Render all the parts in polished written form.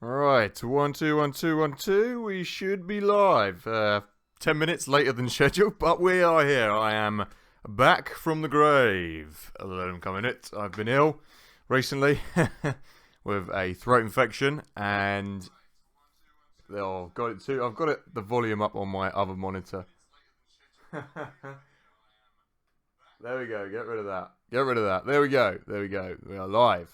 Alright, 1 2 1 2 1 2. We should be live. 10 minutes later than scheduled, but we are here. I am back from the grave. LetemcomeInit. I've been ill recently with a throat infection, and got it too. I've got the volume up on my other monitor. There we go. Get rid of that. Get rid of that. There we go. There we go. We are live.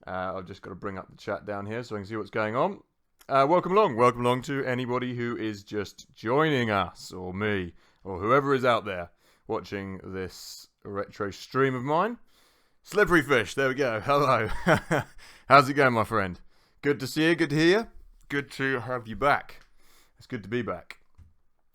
I've just got to bring up the chat down here so I can see what's going on. Welcome along to anybody who is just joining us, or me, or whoever is out there watching this retro stream of mine. Slippery Fish, there we go. Hello. How's it going, my friend? Good to see you, good to hear you. Good to have you back. It's good to be back.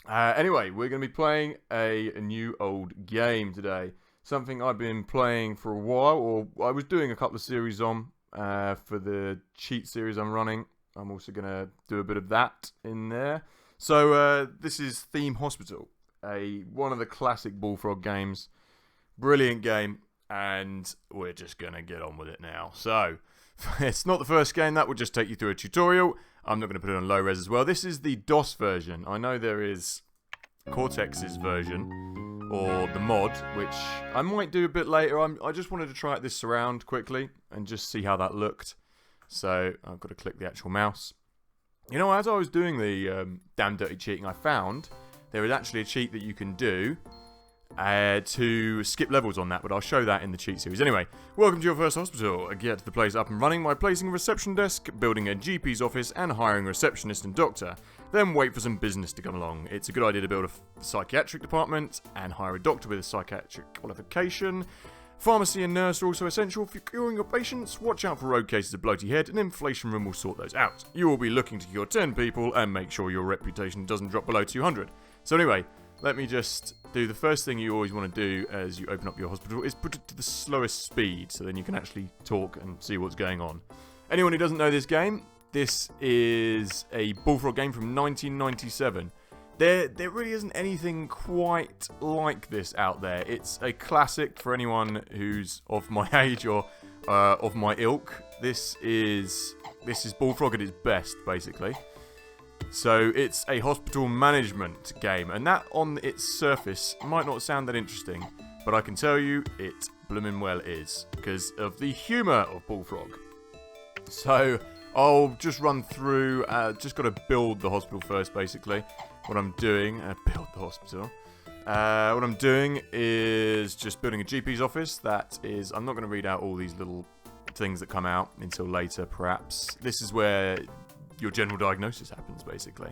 Anyway, we're going to be playing a new old game today. Something I've been playing for a while, or I was doing a couple of series on for the cheat series I'm running. I'm also going to do a bit of that in there. So this is Theme Hospital, one of the classic Bullfrog games. Brilliant game, and we're just going to get on with it now. So it's not the first game. That will just take you through a tutorial. I'm not going to put it on low res as well. This is the DOS version. I know there is Cortex's version, or the mod, which I might do a bit later. I just wanted to try out this surround quickly and just see how that looked. So I've got to click the actual mouse. You know, as I was doing the damn dirty cheating, I found there is actually a cheat that you can do to skip levels on that, but I'll show that in the cheat series. Anyway, welcome to your first hospital. Get the place up and running by placing a reception desk, building a GP's office, and hiring a receptionist and doctor. Then wait for some business to come along. It's a good idea to build a psychiatric department and hire a doctor with a psychiatric qualification. Pharmacy and nurse are also essential for curing your patients. Watch out for rogue cases of bloaty head, and inflation room will sort those out. You will be looking to cure 10 people and make sure your reputation doesn't drop below 200. So anyway, let me just do the first thing you always want to do as you open up your hospital is put it to the slowest speed, so then you can actually talk and see what's going on. Anyone who doesn't know this game, this is a Bullfrog game from 1997. There really isn't anything quite like this out there. It's a classic for anyone who's of my age or of my ilk. This is Bullfrog at its best, basically. So it's a hospital management game, and that on its surface might not sound that interesting, but I can tell you it bloomin' well is, because of the humour of Bullfrog. So I'll just run through, just got to build the hospital first, basically. What I'm doing, build the hospital. What I'm doing is just building a GP's office. That is, I'm not going to read out all these little things that come out until later, perhaps. This is where your general diagnosis happens, basically.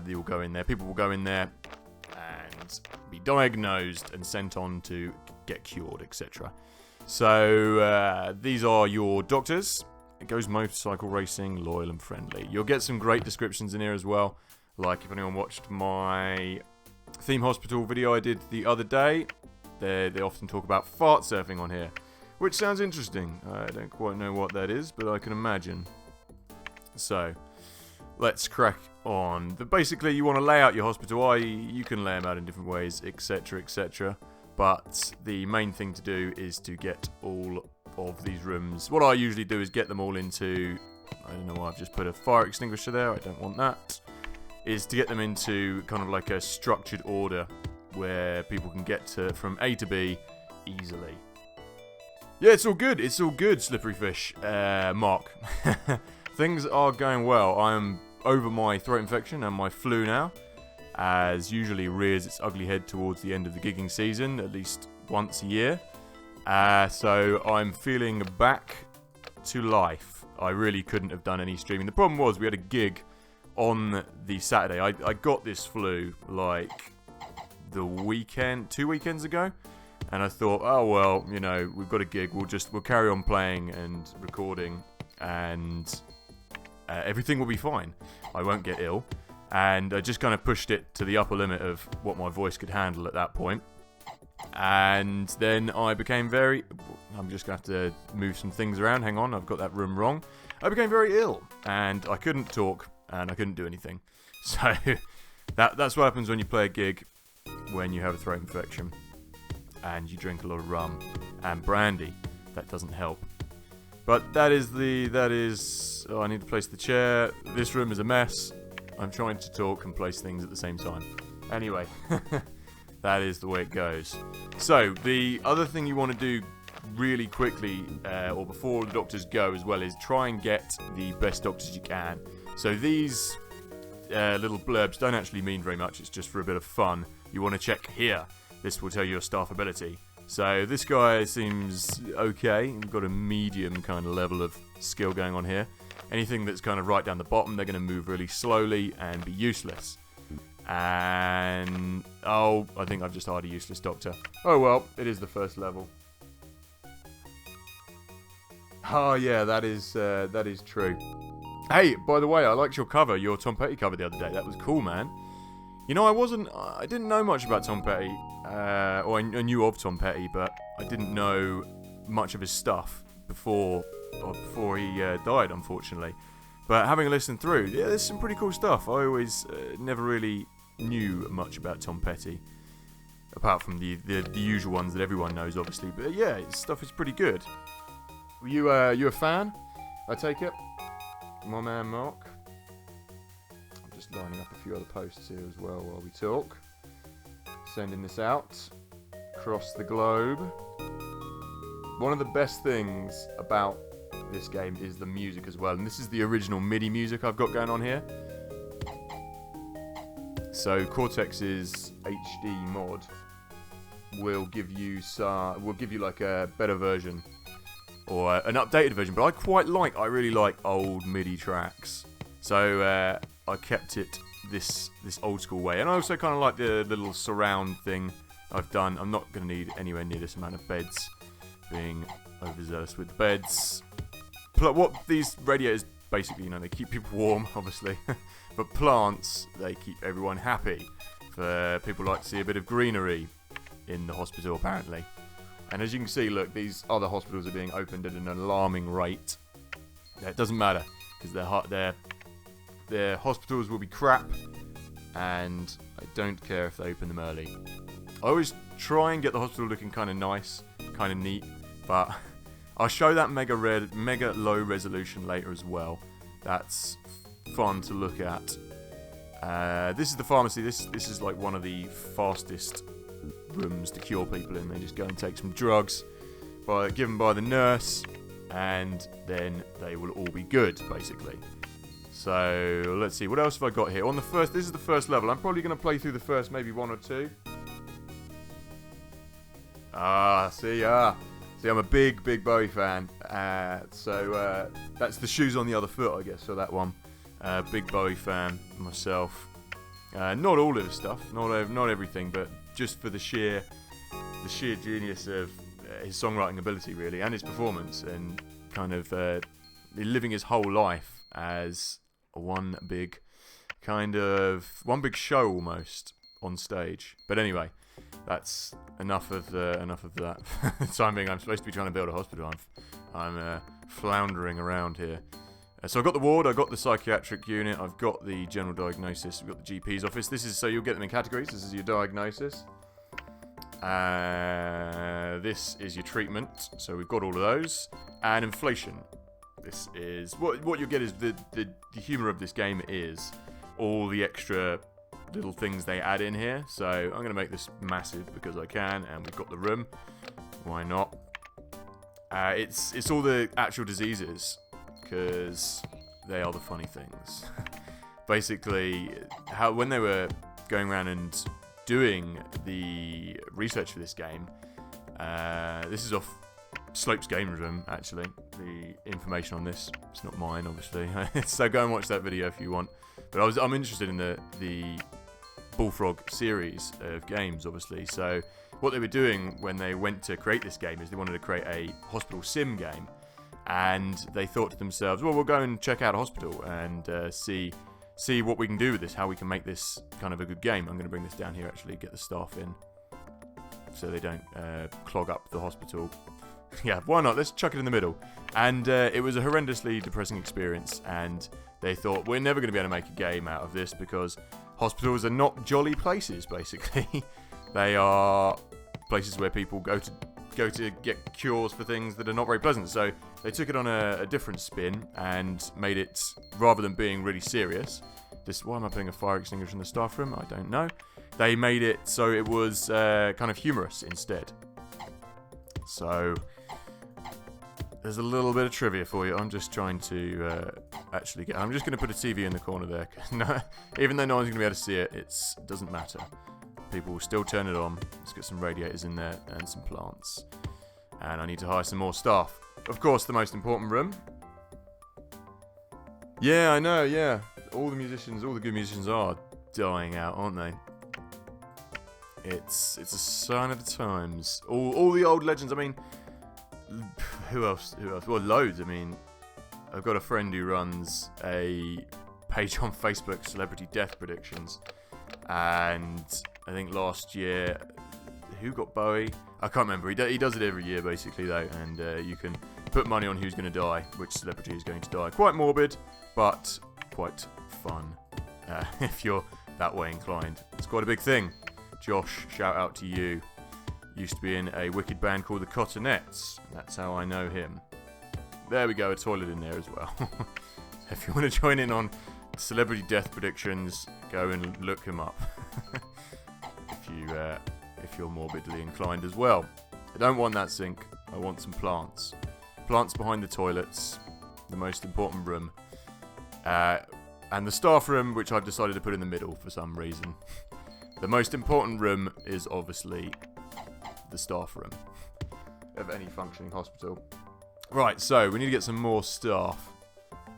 You'll go in there, people will go in there and be diagnosed and sent on to get cured, etc. So these are your doctors. It goes motorcycle racing, loyal and friendly. You'll get some great descriptions in here as well. Like if anyone watched my Theme Hospital video I did the other day, they often talk about fart surfing on here, which sounds interesting. I don't quite know what that is, but I can imagine. So, let's crack on. Basically, you want to lay out your hospital. You can lay them out in different ways, etc, etc. But the main thing to do is to get all of these rooms. What I usually do is get them all into, I don't know why I've just put a fire extinguisher there, I don't want that, is to get them into kind of like a structured order where people can get from A to B easily. Yeah, it's all good, Slippery Fish, Mark. Things are going well. I am over my throat infection and my flu now, as usually rears its ugly head towards the end of the gigging season, at least once a year. So I'm feeling back to life. I really couldn't have done any streaming. The problem was we had a gig on the Saturday. I got this flu like the weekend, 2 weekends ago, and I thought, oh well, you know, we've got a gig. We'll carry on playing and recording, and everything will be fine. I won't get ill, and I just kind of pushed it to the upper limit of what my voice could handle at that point. And then I became I'm just going to have to move some things around. Hang on, I've got that room wrong. I became very ill, and I couldn't talk, and I couldn't do anything. So that's what happens when you play a gig, when you have a throat infection, and you drink a lot of rum and brandy. That doesn't help. But that is. Oh, I need to place the chair. This room is a mess. I'm trying to talk and place things at the same time. Anyway, that is the way it goes. So the other thing you want to do really quickly, or before the doctors go as well, is try and get the best doctors you can. So these little blurbs don't actually mean very much. It's just for a bit of fun. You want to check here. This will tell you your staff ability. So this guy seems okay. We've got a medium kind of level of skill going on here. Anything that's kind of right down the bottom, they're going to move really slowly and be useless. And oh, I think I've just hired a useless doctor. Oh well, it is the first level. Oh yeah, that is true. Hey, by the way, I liked your cover, your Tom Petty cover the other day. That was cool, man. You know, I didn't know much about Tom Petty, or I knew of Tom Petty, but I didn't know much of his stuff before he died, unfortunately. But having listened through, yeah, there's some pretty cool stuff. I always never really knew much about Tom Petty, apart from the usual ones that everyone knows, obviously. But yeah, his stuff is pretty good. Were you a fan? I take it, my man Mark. Just lining up a few other posts here as well while we talk. Sending this out across the globe. One of the best things about this game is the music as well, and this is the original MIDI music I've got going on here. So Cortex's HD mod will give you like a better version or an updated version, but I really like old MIDI tracks. So I kept it this old school way, and I also kind of like the little surround thing I've done. I'm not going to need anywhere near this amount of beds, being overzealous with beds. What these radiators basically, they keep people warm, obviously, but plants, they keep everyone happy. For people like to see a bit of greenery in the hospital, apparently. And as you can see, look, these other hospitals are being opened at an alarming rate. Yeah, it doesn't matter, because their hospitals will be crap, and I don't care if they open them early. I always try and get the hospital looking kind of nice, kind of neat, but I'll show that mega low resolution later as well. That's fun to look at. This is the pharmacy. This is like one of the fastest rooms to cure people in. They just go and take some drugs given by the nurse, and then they will all be good, basically. So let's see, what else have I got here? This is the first level. I'm probably going to play through the first maybe one or two. See, I'm a big Bowie fan. So that's the shoes on the other foot, I guess, for that one. Big Bowie fan myself. Not all of his stuff, not everything, but just for the sheer genius of his songwriting ability, really, and his performance, and kind of living his whole life as one big show almost on stage. But anyway, that's enough of that. The time being, I'm supposed to be trying to build a hospital. I'm floundering around here. So I've got the ward, I've got the psychiatric unit, I've got the general diagnosis, we've got the GP's office. So you'll get them in categories. This is your diagnosis. This is your treatment. So we've got all of those. And inflation. This is what you'll get is the humour of this game is all the extra little things they add in here. So I'm going to make this massive because I can, and we've got the room. Why not? It's all the actual diseases, because they are the funny things. Basically, when they were going around and doing the research for this game, this is off Slope's Game Room, actually. The information on this, it's not mine, obviously. So go and watch that video if you want. But I'm interested in the Bullfrog series of games, obviously. So what they were doing when they went to create this game is they wanted to create a hospital sim game. And they thought to themselves, well, we'll go and check out a hospital and see what we can do with this, how we can make this kind of a good game. I'm going to bring this down here, actually, get the staff in so they don't clog up the hospital. Yeah, why not? Let's chuck it in the middle. And it was a horrendously depressing experience, and they thought, we're never going to be able to make a game out of this because hospitals are not jolly places, basically. They are places where people go to go to get cures for things that are not very pleasant. So they took it on a different spin and made it, rather than being really serious, why am I putting a fire extinguisher in the staff room? I don't know. They made it so it was kind of humorous instead. So there's a little bit of trivia for you. I'm just trying to actually get... I'm just going to put a TV in the corner there. No, even though no one's going to be able to see it, it doesn't matter. People will still turn it on. Let's get some radiators in there and some plants. And I need to hire some more staff. Of course, the most important room. Yeah, I know, yeah. All the good musicians are dying out, aren't they? It's a sign of the times. All the old legends, I mean... Who else? Well, loads. I mean, I've got a friend who runs a page on Facebook, Celebrity Death Predictions. And I think last year, who got Bowie? I can't remember. He does it every year, basically, though. And you can put money on who's going to die, which celebrity is going to die. Quite morbid, but quite fun, if you're that way inclined. It's quite a big thing. Josh, shout out to you. Used to be in a wicked band called the Cottonettes. That's how I know him. There we go, a toilet in there as well. If you want to join in on Celebrity Death Predictions, go and look him up. If you're morbidly inclined as well. I don't want that sink. I want some plants. Plants behind the toilets. The most important room. And the staff room, which I've decided to put in the middle for some reason. The most important room is obviously the staff room of any functioning hospital. Right, so we need to get some more staff.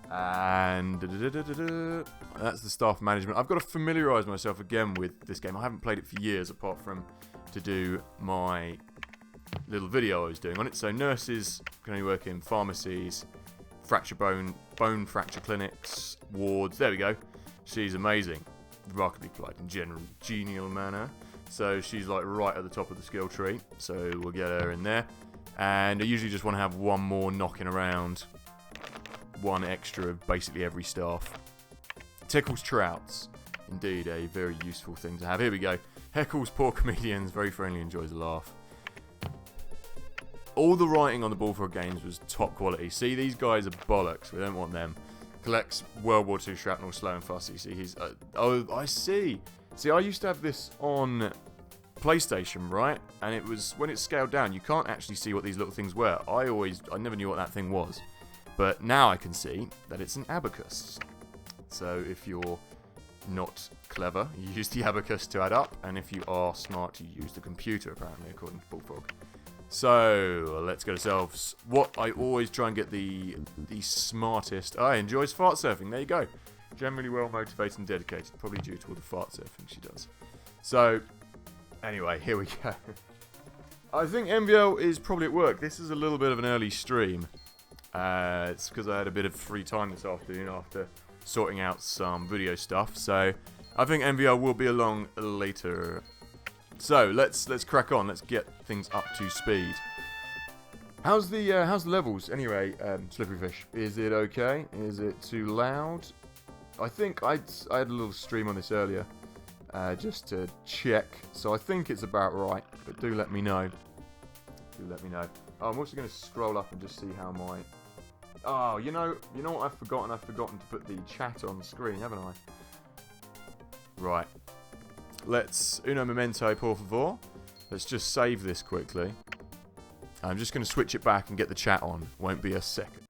And that's the staff management. I've got to familiarise myself again with this game. I haven't played it for years, apart from to do my little video I was doing on it. So nurses can only work in pharmacies, bone fracture clinics, wards. There we go. She's amazing. Remarkably polite and genial manner. So she's like right at the top of the skill tree. So we'll get her in there. And I usually just want to have one more knocking around. One extra of basically every staff. Tickles trouts. Indeed, a very useful thing to have. Here we go. Heckles poor comedians. Very friendly, enjoys a laugh. All the writing on the Bullfrog games was top quality. See, these guys are bollocks. We don't want them. Collects World War II shrapnel, slow and fussy. See, he's... oh, I see. See, I used to have this on PlayStation, right? And it was... when it's scaled down, you can't actually see what these little things were. I never knew what that thing was. But now I can see that it's an abacus. So if you're not clever, you use the abacus to add up. And if you are smart, you use the computer, apparently, according to Bullfrog. So, let's get ourselves... what I always try and get the smartest... I enjoys fart surfing. There you go. Generally well motivated and dedicated. Probably due to all the fart surfing she does. So, anyway, here we go. I think MVL is probably at work. This is a little bit of an early stream. It's because I had a bit of free time this afternoon after sorting out some video stuff. So, I think MVL will be along later. So, let's crack on. Let's get things up to speed. How's the levels? Anyway, Slippery Fish. Is it okay? Is it too loud? I think I had a little stream on this earlier, just to check. So I think it's about right. But do let me know. Do let me know. Oh, I'm also going to scroll up and just see how my... oh, you know what I've forgotten? I've forgotten to put the chat on screen, haven't I? Right. Let's... uno momento, por favor. Let's just save this quickly. I'm just going to switch it back and get the chat on. Won't be a second.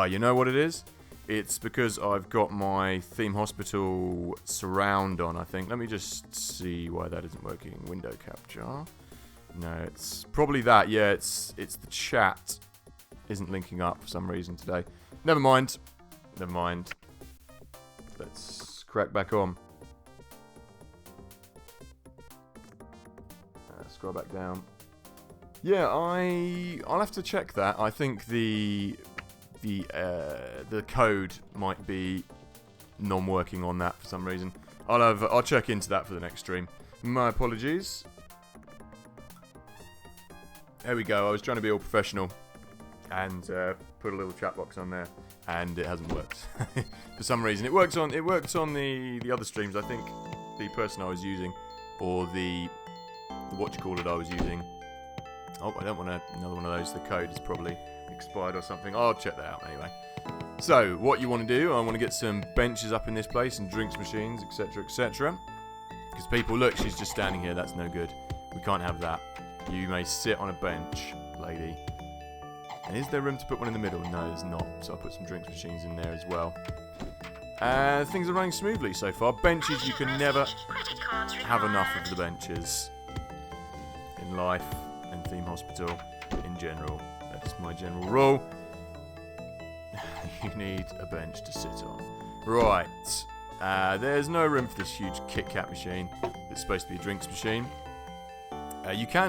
You know what it is? It's because I've got my Theme Hospital surround on, I think. Let me just see why that isn't working. Window capture. No, it's probably that. Yeah, it's the chat isn't linking up for some reason today. Never mind. Never mind. let's crack back on. Scroll back down. Yeah, I'll have to check that. I think the code might be non-working on that for some reason. I'll check into that for the next stream. My apologies. There we go. I was trying to be all professional and put a little chat box on there, and it hasn't worked for some reason. It worked on the other streams. I think the person I was using, or the I was using. Oh, I don't want another one of those. The code is probably expired or something. I'll check that out anyway. So, what you want to do, I want to get some benches up in this place and drinks machines, etc, etc. Because people, look, she's just standing here. That's no good. We can't have that. You may sit on a bench, lady. And is there room to put one in the middle? No, there's not. So I'll put some drinks machines in there as well. Things are running smoothly so far. Benches, you can never have enough of the benches. In life and Theme Hospital in general. That's my general rule. You need a bench to sit on. Right. There's no room for this huge Kit Kat machine. It's supposed to be a drinks machine.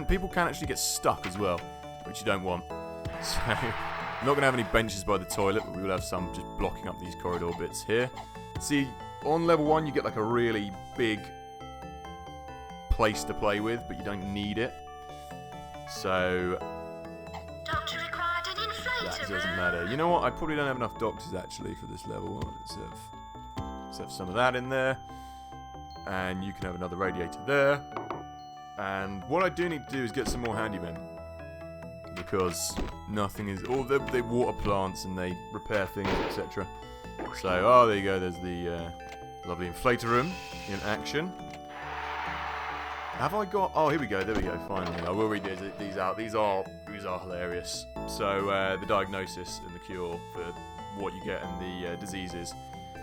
People can actually get stuck as well, which you don't want. So, I'm not going to have any benches by the toilet, but we will have some just blocking up these corridor bits here. See, on level 1 you get like a really big place to play with, but you don't need it. So Doctor required an inflator. That doesn't matter. You know what? I probably don't have enough doctors actually for this level. Let's have some of that in there. And you can have another radiator there. And what I do need to do is get some more handymen. Because nothing is... Oh, they water plants and they repair things, etc. So, oh, there you go. There's the lovely inflator room in action. Have I got... Oh, here we go. There we go. Finally. I will read these out. These are hilarious. So, the diagnosis and the cure for what you get and the diseases.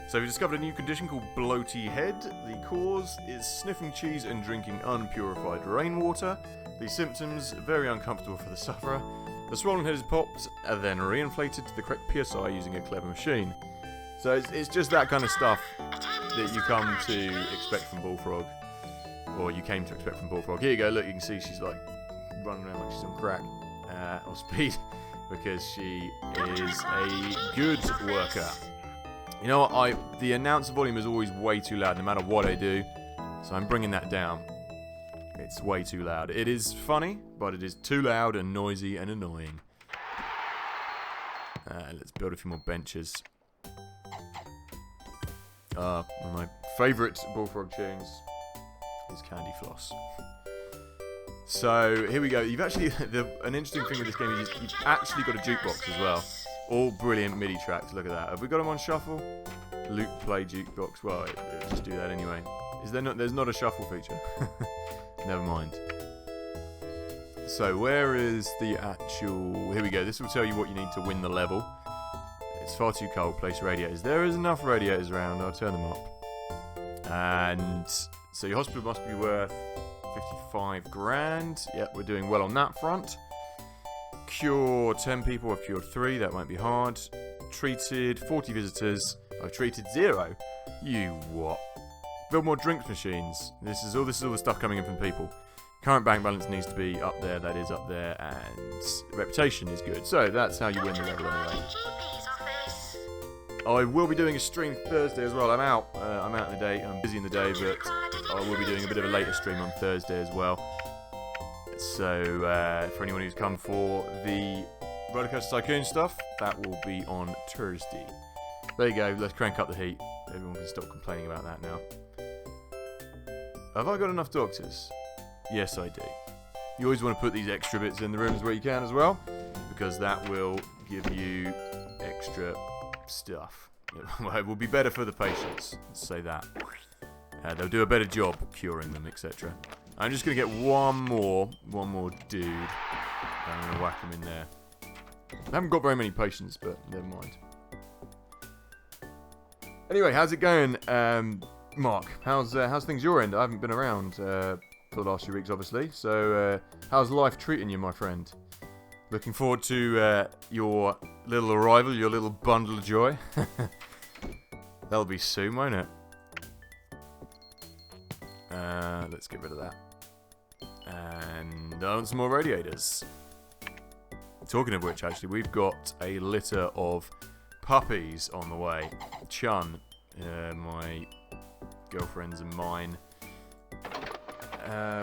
So, we discovered a new condition called bloaty head. The cause is sniffing cheese and drinking unpurified rainwater. The symptoms, very uncomfortable for the sufferer. The swollen head is popped and then reinflated to the correct PSI using a clever machine. So, it's just that kind of stuff that you come to expect from Bullfrog. Or you came to expect from Bullfrog. Here you go, look, you can see she's like running around like she's on crack or speed because she is a good worker. You know what, the announcer volume is always way too loud no matter what I do, so I'm bringing that down. It's way too loud. It is funny, but it is too loud and noisy and annoying. Let's build a few more benches. One of my favourite Bullfrog tunes is Candy Floss. So here we go. You've actually an interesting thing with this game is you've actually got a jukebox as well. All brilliant MIDI tracks. Look at that. Have we got them on shuffle? Loop play jukebox. Well, it'll just do that anyway. Is there not? There's not a shuffle feature. Never mind. So where is the actual? Here we go. This will tell you what you need to win the level. It's far too cold. Place radiators. There is enough radiators around. I'll turn them up. And so your hospital must be worth 55 grand. Yep, we're doing well on that front. Cure 10 people. I've cured 3. That won't be hard. Treated 40 visitors. I've treated 0. You what? Build more drinks machines. This is all the stuff coming in from people. Current bank balance needs to be up there. That is up there, and reputation is good. So that's how you win the level anyway. I will be doing a stream Thursday as well. I'm out in the day. I'm busy in the day, but I will be doing a bit of a later stream on Thursday as well. So for anyone who's come for the Rollercoaster Tycoon stuff, that will be on Thursday. There you go. Let's crank up the heat. Everyone can stop complaining about that now. Have I got enough doctors? Yes, I do. You always want to put these extra bits in the rooms where you can as well, because that will give you extra stuff. It will be better for the patients. Let's say that. They'll do a better job curing them, etc. I'm just going to get one more dude. I'm going to whack him in there. I haven't got very many patients, but never mind. Anyway, how's it going, Mark? How's things your end? I haven't been around for the last few weeks, obviously. So, how's life treating you, my friend? Looking forward to your little arrival, your little bundle of joy. That'll be soon, won't it? Let's get rid of that. And on some more radiators. Talking of which, actually, we've got a litter of puppies on the way. Chun, my girlfriend's and mine.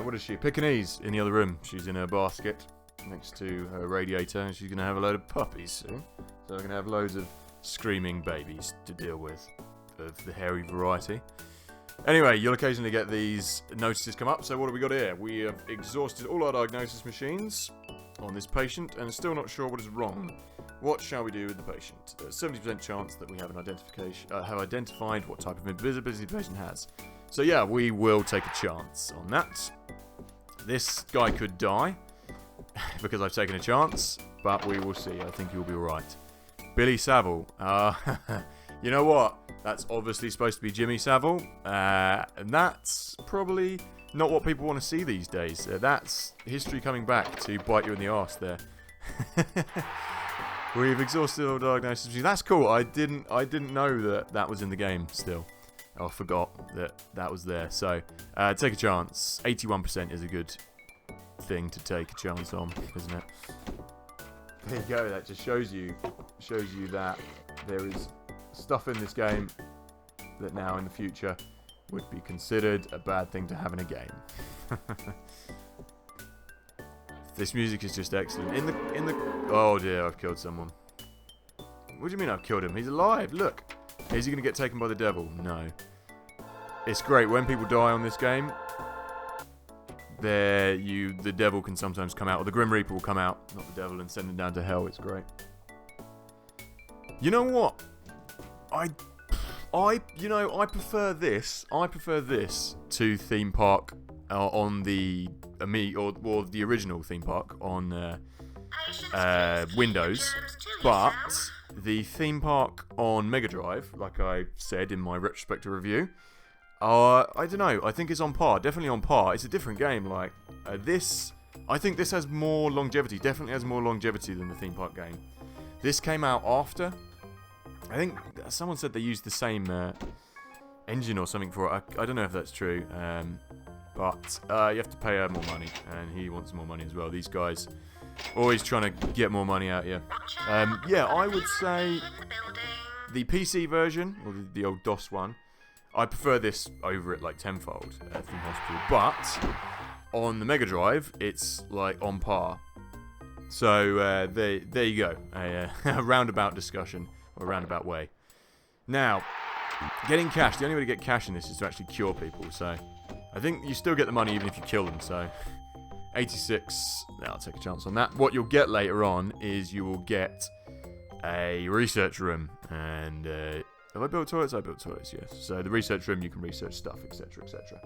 What is she? Pekingese in the other room. She's in her basket next to her radiator, and she's going to have a load of puppies soon. So we're going to have loads of screaming babies to deal with, of the hairy variety. Anyway, you'll occasionally get these notices come up. So what have we got here? We have exhausted all our diagnosis machines on this patient and still not sure what is wrong. What shall we do with the patient? There's a 70% chance that we have identified what type of invisibility the patient has. So yeah, we will take a chance on that. This guy could die because I've taken a chance, but we will see. I think he will be alright. Billy Saville. You know what? That's obviously supposed to be Jimmy Savile, and that's probably not what people want to see these days. That's history coming back to bite you in the arse there. We've exhausted all diagnoses. That's cool. I didn't know that was in the game still. I forgot that was there. So take a chance. 81% is a good thing to take a chance on, isn't it? There you go. That just shows you that there is stuff in this game that now in the future would be considered a bad thing to have in a game. This music is just excellent. In the oh dear, I've killed someone. What do you mean I've killed him? He's alive. Look. Is he going to get taken by the devil? No. It's great when people die on this game. The devil can sometimes come out, or the Grim Reaper will come out, not the devil, and send him down to hell. It's great. You know what? I prefer this. I prefer this to Theme Park on the or the original Theme Park on Windows, but the Theme Park on Mega Drive, like I said in my retrospective review, I don't know. I think it's on par. Definitely on par. It's a different game. Like this, I think this has more longevity. Definitely has more longevity than the Theme Park game. This came out after. I think someone said they used the same engine or something for it. I don't know if that's true. But you have to pay her more money, and he wants more money as well. These guys always trying to get more money out of you. Yeah, I would say the PC version, or the old DOS one, I prefer this over it like tenfold from Hospital. But on the Mega Drive, it's like on par. So there you go, a roundabout discussion, or a roundabout way. Now, getting cash, the only way to get cash in this is to actually cure people, so I think you still get the money even if you kill them, so 86, I'll take a chance on that. What you'll get later on is you will get a research room, and have I built toilets? I built toilets, yes. So the research room, you can research stuff, etc, etc.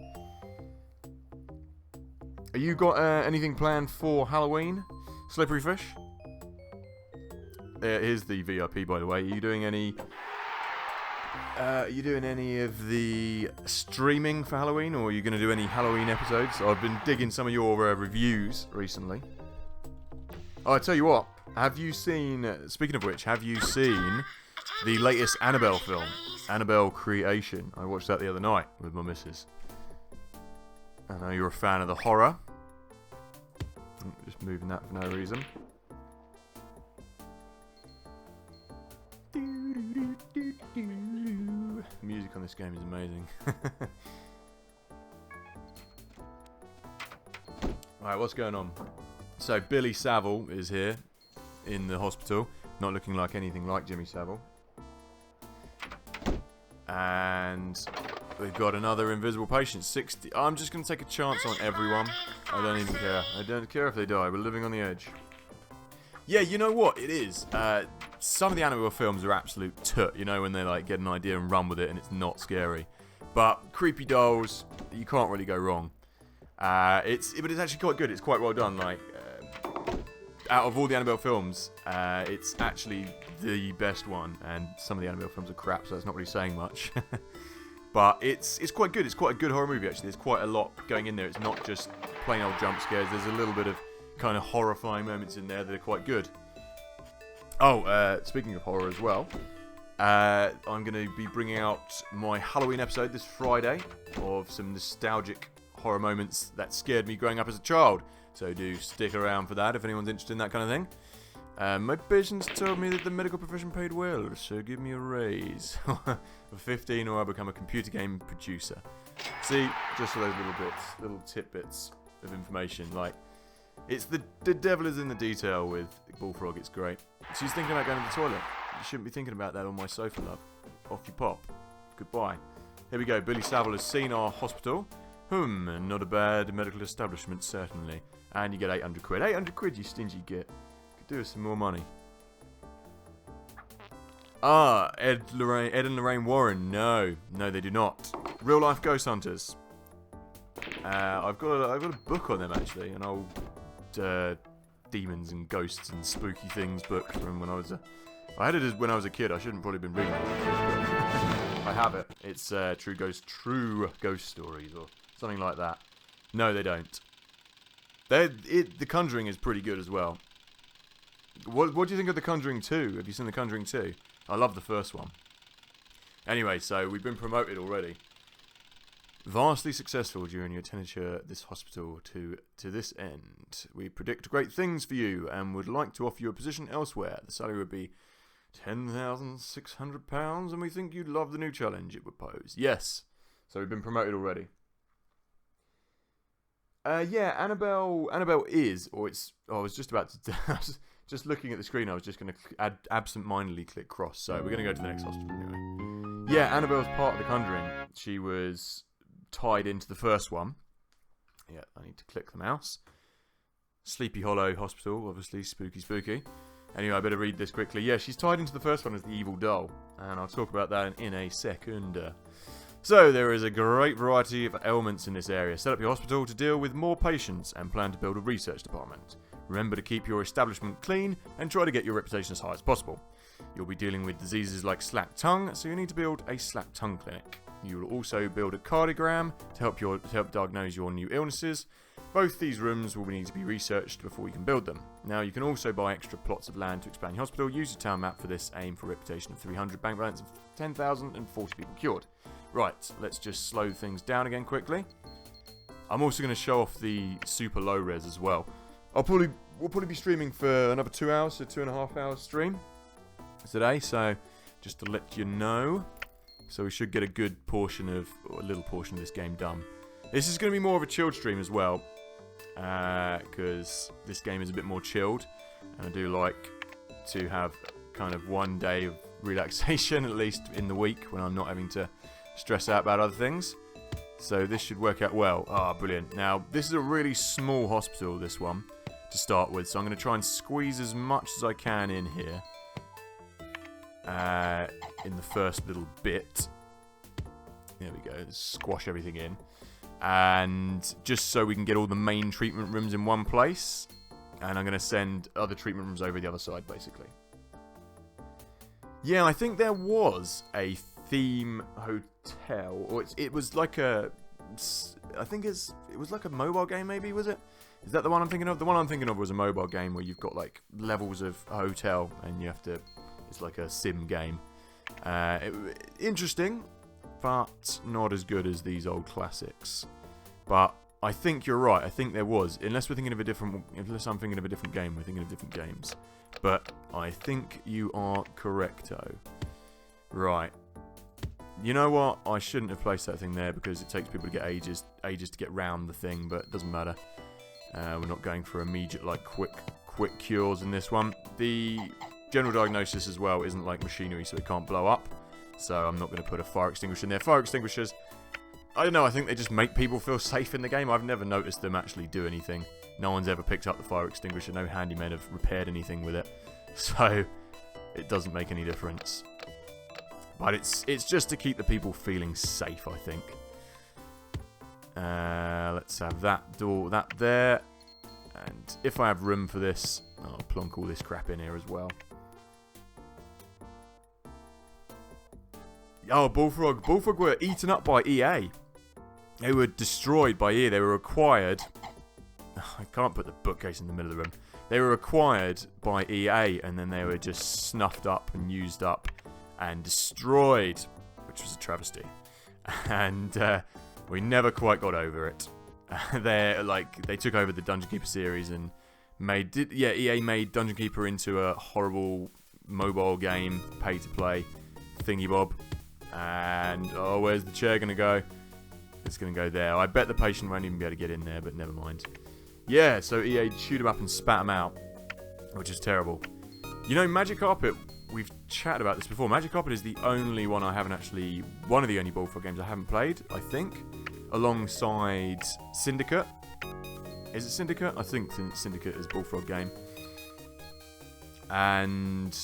Have you got anything planned for Halloween, Slippery Fish? Here's the VIP, by the way. Are you doing any of the streaming for Halloween, or are you going to do any Halloween episodes? I've been digging some of your reviews recently. Oh, I tell you what. Have you seen? Speaking of which, have you seen the latest Annabelle film, Annabelle Creation? I watched that the other night with my missus. I know you're a fan of the horror. Just moving that for no reason. The music on this game is amazing. Alright, what's going on? So Billy Saville is here in the hospital, not looking like anything like Jimmy Savile. And we've got another invisible patient. 60. I'm just going to take a chance on everyone. I don't even care. I don't care if they die. We're living on the edge. Yeah, you know what? It is. Some of the Annabelle films are absolute toot, you know, when they like get an idea and run with it and it's not scary. But creepy dolls, you can't really go wrong. But it's actually quite good. It's quite well done. Like, out of all the Annabelle films, it's actually the best one. And some of the Annabelle films are crap, so that's not really saying much. But it's quite good. It's quite a good horror movie, actually. There's quite a lot going in there. It's not just plain old jump scares. There's a little bit of kind of horrifying moments in there that are quite good. Oh, speaking of horror as well, I'm going to be bringing out my Halloween episode this Friday of some nostalgic horror moments that scared me growing up as a child. So do stick around for that if anyone's interested in that kind of thing. My patients told me that the medical profession paid well, so give me a raise. For 15 or I'll become a computer game producer. See, just for those little tidbits of information. Like, it's the devil is in the detail with Bullfrog, it's great. She's thinking about going to the toilet. You shouldn't be thinking about that on my sofa, love. Off you pop. Goodbye. Here we go, Billy Savile has seen our hospital. Not a bad medical establishment, certainly. And you get 800 quid. 800 quid, you stingy git. Could do with some more money. Ed and Lorraine Warren. No, they do not. Real life ghost hunters. I've got a book on them actually, an old demons and ghosts and spooky things book from when I was I had it when I was a kid. I shouldn't probably been reading it. I have it. It's true ghost stories or something like that. No, they don't. The Conjuring is pretty good as well. What do you think of The Conjuring 2? Have you seen The Conjuring 2? I love the first one. Anyway, so we've been promoted already. Vastly successful during your tenure at this hospital. To this end, we predict great things for you and would like to offer you a position elsewhere. The salary would be £10,600 and we think you'd love the new challenge it would pose. Yes. So we've been promoted already. Yeah, Annabelle is, or it's. Oh, I was just about to. Just looking at the screen, I was just going to absent-mindedly click cross. So we're going to go to the next hospital anyway. Yeah, Annabelle's part of The Conjuring. She was tied into the first one. Yeah, I need to click the mouse. Sleepy Hollow Hospital, obviously spooky. Anyway, I better read this quickly. Yeah, she's tied into the first one as the evil doll, and I'll talk about that in a second. So, there is a great variety of ailments in this area. Set up your hospital to deal with more patients and plan to build a research department. Remember to keep your establishment clean and try to get your reputation as high as possible. You'll be dealing with diseases like slack tongue, so you need to build a slack tongue clinic. You will also build a cardiogram to help diagnose your new illnesses. Both these rooms will need to be researched before you can build them. Now, you can also buy extra plots of land to expand your hospital. Use your town map for this. Aim for a reputation of 300, bank balance of 10,000 and 40 people cured. Right, let's just slow things down again quickly. I'm also going to show off the super low res as well. We'll probably be streaming for another 2 hours, so 2.5 hours stream today. So just to let you know, so we should get a little portion of this game done. This is going to be more of a chilled stream as well, because this game is a bit more chilled, and I do like to have kind of one day of relaxation at least in the week when I'm not having to stress out about other things. So this should work out well. Brilliant. Now, this is a really small hospital, this one, to start with. So I'm going to try and squeeze as much as I can in here. In the first little bit. There we go. Squash everything in. And just so we can get all the main treatment rooms in one place. And I'm going to send other treatment rooms over the other side, basically. Yeah, I think there was a theme hotel, or it was like a, I think it was like a mobile game, maybe, was it? Is that the one I'm thinking of? The one I'm thinking of was a mobile game where you've got like levels of a hotel and you have to, it's like a sim game. Interesting, but not as good as these old classics. But I think you're right. I think there was, unless I'm thinking of a different game, we're thinking of different games. But I think you are correcto. Right. You know what? I shouldn't have placed that thing there because it takes people to get ages to get round the thing, but it doesn't matter. We're not going for immediate, like, quick cures in this one. The general diagnosis as well isn't like machinery, so it can't blow up. So I'm not going to put a fire extinguisher in there. Fire extinguishers, I don't know, I think they just make people feel safe in the game. I've never noticed them actually do anything. No one's ever picked up the fire extinguisher. No handymen have repaired anything with it. So it doesn't make any difference. But it's just to keep the people feeling safe, I think. Let's have that there. And if I have room for this, I'll plonk all this crap in here as well. Oh, Bullfrog. Bullfrog were eaten up by EA. They were destroyed by EA. They were acquired. I can't put the bookcase in the middle of the room. They were acquired by EA, and then they were just snuffed up and used up. and destroyed, which was a travesty. And we never quite got over it. They took over the Dungeon Keeper series and EA made Dungeon Keeper into a horrible mobile game, pay to play thingy bob. And where's the chair gonna go? It's gonna go there. I bet the patient won't even be able to get in there, but never mind. Yeah, so EA chewed him up and spat him out, which is terrible. You know, Magic Carpet, we've chatted about this before. Magic Carpet is the only one I haven't actually, one of the only Bullfrog games I haven't played, I think, alongside Syndicate. Is it Syndicate? I think Syndicate is a Bullfrog game. And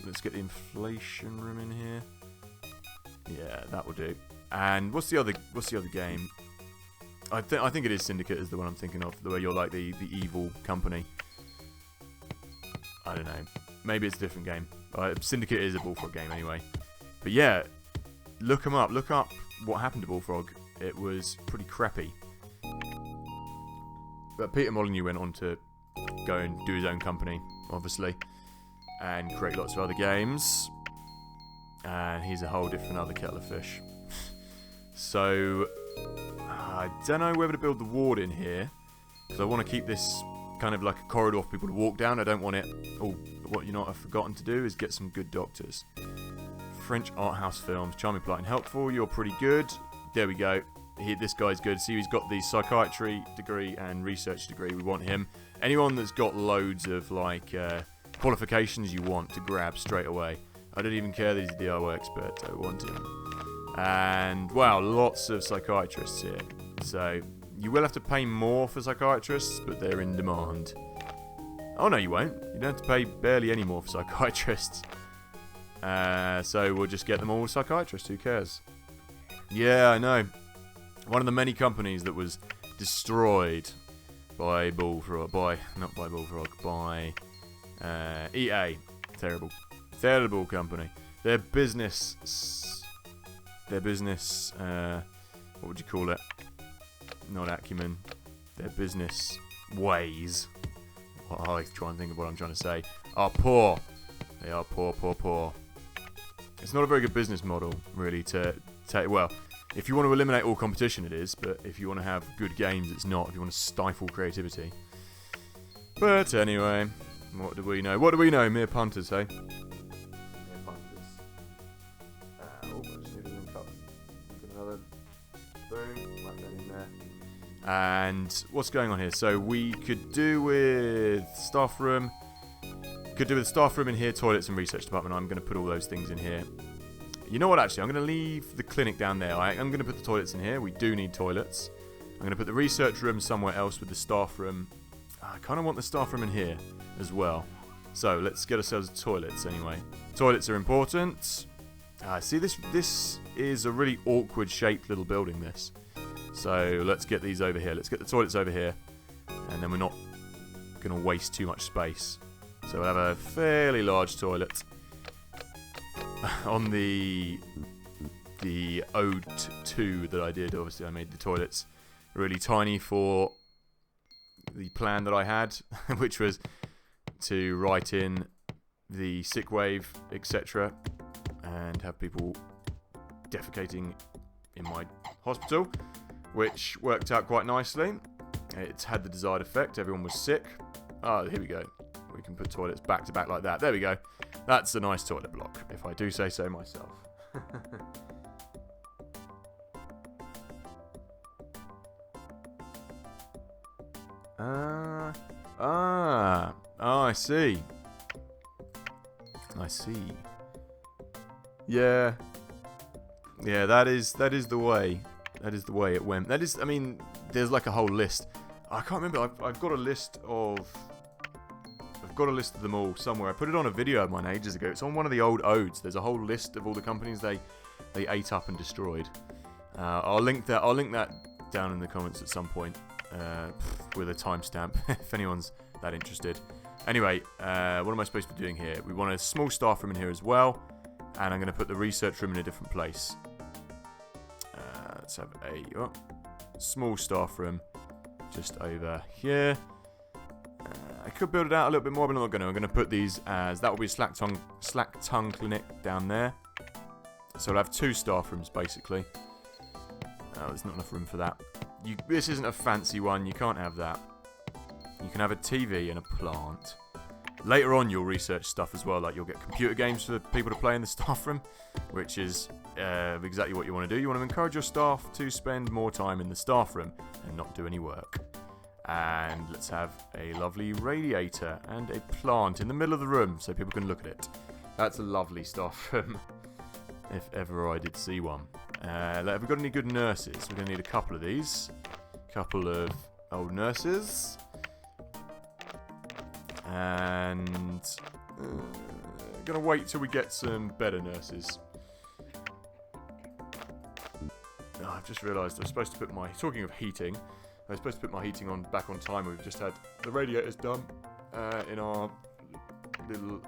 let's get the inflation room in here. Yeah, that will do. And what's the other game? I think it is Syndicate is the one I'm thinking of, the way you're like the evil company. I don't know. Maybe it's a different game. Syndicate is a Bullfrog game anyway. But yeah, look them up. Look up what happened to Bullfrog. It was pretty crappy. But Peter Molyneux went on to go and do his own company, obviously, and create lots of other games. And he's a whole different other kettle of fish. So I don't know whether to build the ward in here, because I want to keep this kind of like a corridor for people to walk down. I don't want it... Oh, what you know what I've forgotten to do is get some good doctors. French art house films. Charming, polite and helpful. You're pretty good. There we go. This guy's good. See, he's got the psychiatry degree and research degree. We want him. Anyone that's got loads of like qualifications you want to grab straight away. I don't even care that he's a DIY expert. I want him. And wow, lots of psychiatrists here. So you will have to pay more for psychiatrists, but they're in demand. Oh no, you won't. You don't have to pay barely any more for psychiatrists. So we'll just get them all psychiatrists. Who cares? Yeah, I know. One of the many companies that was destroyed by Bullfrog. Not by Bullfrog. By EA. Terrible company. Their business. What would you call it? Not acumen. Their business ways. I try and think of what I'm trying to say. Are poor. They are poor. It's not a very good business model, really, to take. Well, if you want to eliminate all competition, it is. But if you want to have good games, it's not. If you want to stifle creativity. But anyway, what do we know? Mere punters, hey? Mere punters. I just need a link up. Another. Boom. Whack that in there. And what's going on here? So we could do with staff room. Could do with staff room in here, toilets and research department. I'm going to put all those things in here. You know what, actually? I'm going to leave the clinic down there. I'm going to put the toilets in here. We do need toilets. I'm going to put the research room somewhere else with the staff room. I kind of want the staff room in here as well. So let's get ourselves toilets anyway. Toilets are important. See, this is a really awkward shaped little building, this. So let's get these over here. Let's get the toilets over here. And then we're not going to waste too much space. So we'll have a fairly large toilet. On the Ode 2 that I did, obviously I made the toilets really tiny for the plan that I had, which was to write in the sick wave, etc., and have people defecating in my hospital, which worked out quite nicely. It's had the desired effect. Everyone was sick. Oh, here we go. We can put toilets back to back like that. There we go. That's a nice toilet block, if I do say so myself. I see. Yeah, that is the way. That is the way it went. That is, I mean, there's like a whole list. I can't remember. I've got a list of them all somewhere. I put it on a video of mine ages ago. It's on one of the old odes. There's a whole list of all the companies they ate up and destroyed. I'll link that down in the comments at some point with a timestamp if anyone's that interested. Anyway, what am I supposed to be doing here? We want a small staff room in here as well, and I'm going to put the research room in a different place. Let's have a small staff room just over here. I could build it out a little bit more, but I'm not going to. I'm going to put these as... That will be a slack tongue clinic down there. So I'll have 2 staff rooms, basically. Oh, there's not enough room for that. This isn't a fancy one. You can't have that. You can have a TV and a plant. Later on, you'll research stuff as well. Like, you'll get computer games for people to play in the staff room, which is exactly what you want to do. You want to encourage your staff to spend more time in the staff room and not do any work. And let's have a lovely radiator and a plant in the middle of the room so people can look at it. That's a lovely staff room, if ever I did see one. Have we got any good nurses? We're going to need a couple of these. A couple of old nurses. And going to wait till we get some better nurses. Oh, I've just realised I was supposed to put my... Talking of heating, I was supposed to put my heating on back on time. We've just had the radiators done in our little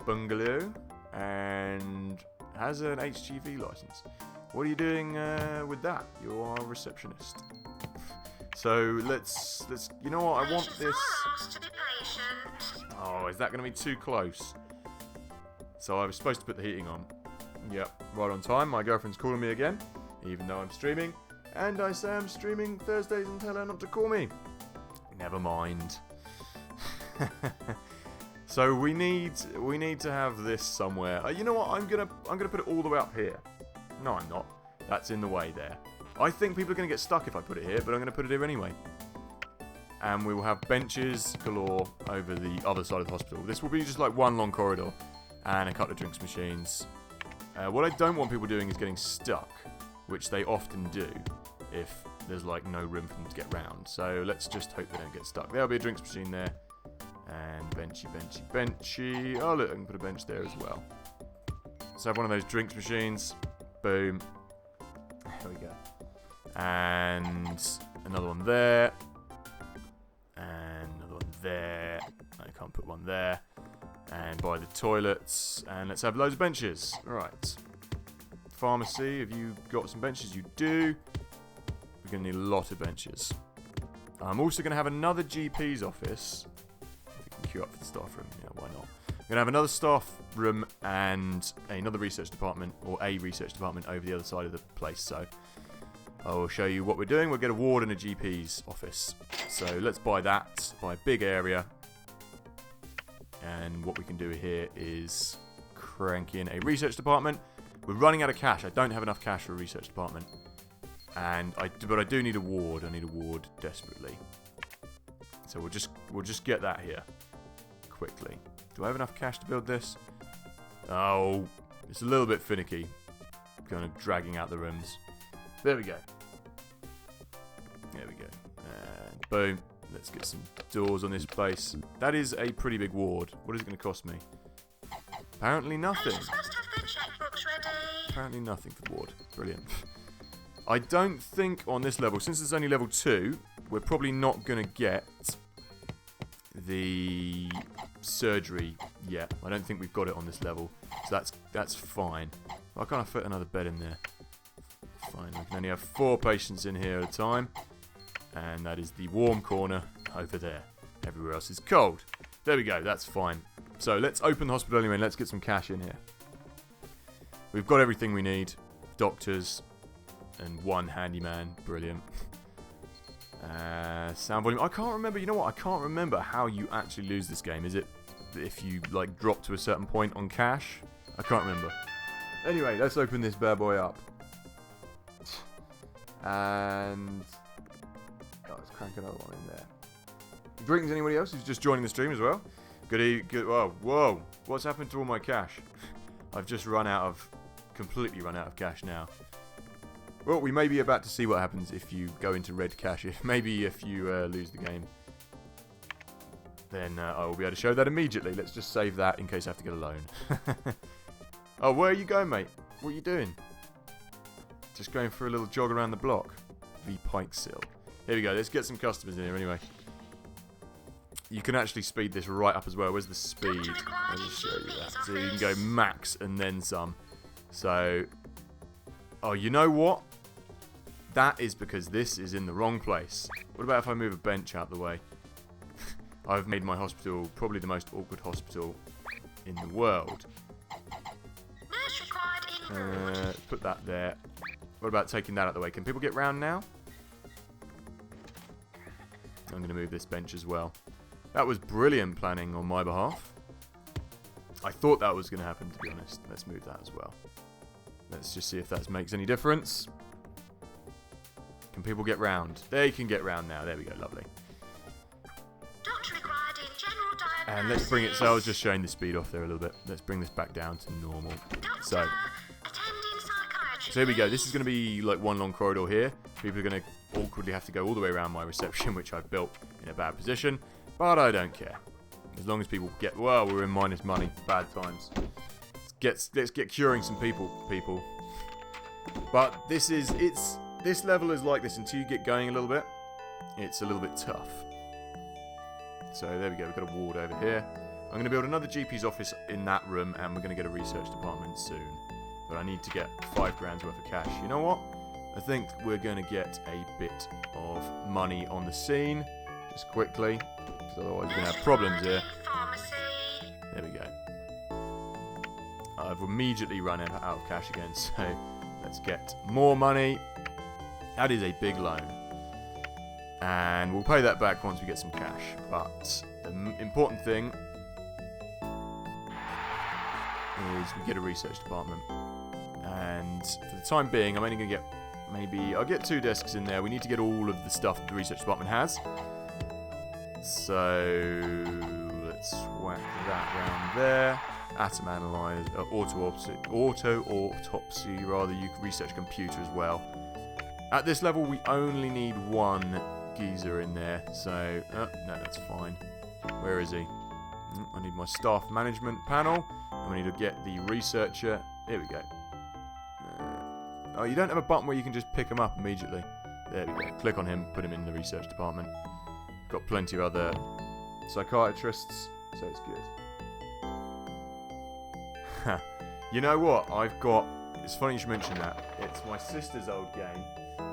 bungalow, and has an HGV license. What are you doing with that? You are a receptionist. So let's. You know what? I want this. Oh, is that going to be too close? So I was supposed to put the heating on. Yep, right on time. My girlfriend's calling me again, even though I'm streaming. And I say I'm streaming Thursdays and tell her not to call me. Never mind. So we need to have this somewhere. You know what? I'm gonna put it all the way up here. No, I'm not. That's in the way there. I think people are gonna get stuck if I put it here, but I'm gonna put it here anyway. And we will have benches galore over the other side of the hospital. This will be just like one long corridor and a couple of drinks machines. What I don't want people doing is getting stuck, which they often do if there's like no room for them to get round. So let's just hope they don't get stuck. There'll be a drinks machine there. And benchy. Oh look, I can put a bench there as well. So have one of those drinks machines. Boom. There we go. And another one there. And another one there. I can't put one there. And by the toilets. And let's have loads of benches. Right. Pharmacy, have you got some benches? You do. We're going to need a lot of benches. I'm also going to have another GP's office. If we can queue up for the staff room. Yeah, why not? We're going to have another staff room and another research department, or a research department over the other side of the place. So I will show you what we're doing. We'll get a ward and a GP's office. So let's buy that. Buy a big area. And what we can do here is crank in a research department. We're running out of cash. I don't have enough cash for a research department. But I do need a ward. I need a ward desperately. So we'll just get that here quickly. Do I have enough cash to build this? Oh, it's a little bit finicky. Kind of dragging out the rooms. There we go. There we go. And boom. Let's get some doors on this place. That is a pretty big ward. What is it going to cost me? Apparently nothing. Apparently nothing for the ward. Brilliant. I don't think on this level, since it's only level 2, we're probably not going to get the surgery yet. I don't think we've got it on this level. So that's fine. Why can't I fit another bed in there? Fine. We can only have 4 patients in here at a time. And that is the warm corner over there. Everywhere else is cold. There we go. That's fine. So let's open the hospital anyway and let's get some cash in here. We've got everything we need. Doctors and 1 handyman. Brilliant. Sound volume. I can't remember. You know what? I can't remember how you actually lose this game. Is it if you like drop to a certain point on cash? I can't remember. Anyway, let's open this bad boy up. And let's crank another one in there. Greetings, anybody else who's just joining the stream as well. Good. Whoa. What's happened to all my cash? I've just completely run out of cash now. Well, we may be about to see what happens if you go into red cash. Maybe if you lose the game. Then I will be able to show that immediately. Let's just save that in case I have to get a loan. Oh, where are you going, mate? What are you doing? Just going for a little jog around the block. The Pikesill. Here we go. Let's get some customers in here anyway. You can actually speed this right up as well. Where's the speed? I'll just show you that. So you can go max and then some. So, oh, you know what? That is because this is in the wrong place. What about if I move a bench out the way? I've made my hospital probably the most awkward hospital in the world. Nurse required in ward. Put that there. What about taking that out of the way? Can people get round now? I'm going to move this bench as well. That was brilliant planning on my behalf. I thought that was going to happen, to be honest. Let's move that as well. Let's just see if that makes any difference. Can people get round? They can get round now. There we go. Lovely. Doctor required in general diagnosis. And let's bring it. So I was just showing the speed off there a little bit. Let's bring this back down to normal. Doctor, So attending psychiatry. here we go. This is going to be like one long corridor here. People are going to awkwardly have to go all the way around my reception, which I've built in a bad position. But I don't care. As long as people get... Well, we're in minus money. Bad times. Let's get curing some people. But this level is like this until you get going a little bit. It's a little bit tough. So there we go. We've got a ward over here. I'm going to build another GP's office in that room, and we're going to get a research department soon. But I need to get 5 grand's worth of cash. You know what? I think we're going to get a bit of money on the scene. Just quickly. Because otherwise we're going to have problems here. Pharmacy. There we go. I've immediately run out of cash again, so let's get more money. That is a big loan. And we'll pay that back once we get some cash. But the important thing is we get a research department. And for the time being, I'm only going to get I'll get 2 desks in there. We need to get all of the stuff that the research department has. So let's whack that round there. Atom analyzer, auto autopsy rather. You can research computer as well. At this level, we only need 1 geezer in there. So no, that's fine. Where is he? I need my staff management panel, and we need to get the researcher. Here we go. Oh, you don't have a button where you can just pick him up immediately. There we go. Click on him, put him in the research department. Got plenty of other psychiatrists, so it's good. You know what? It's funny you should mention that. It's my sister's old game,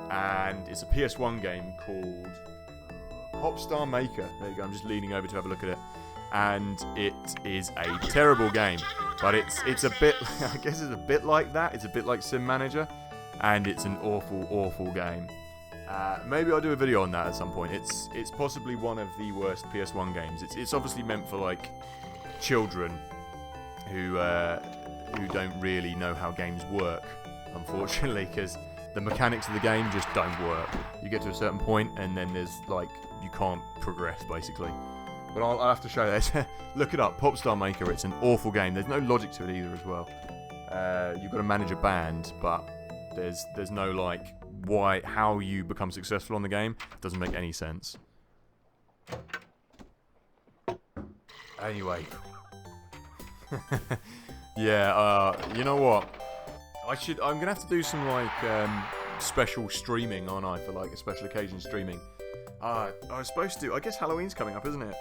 and it's a PS1 game called Popstar Maker. There you go. I'm just leaning over to have a look at it, and it is a terrible game, but it's a bit. I guess it's a bit like that. It's a bit like Sim Manager, and it's an awful game. Maybe I'll do a video on that at some point. It's possibly one of the worst PS1 games. It's obviously meant for like children who don't really know how games work, unfortunately, because the mechanics of the game just don't work. You get to a certain point and then there's like you can't progress basically. But I'll have to show that. Look it up, Popstar Maker. It's an awful game. There's no logic to it either as well. You've got to manage a band, but there's no like how you become successful on the game. It doesn't make any sense. Anyway. Yeah, you know what? I'm gonna have to do some like special streaming, aren't I, for like a special occasion streaming. I was supposed to. I guess Halloween's coming up, isn't it?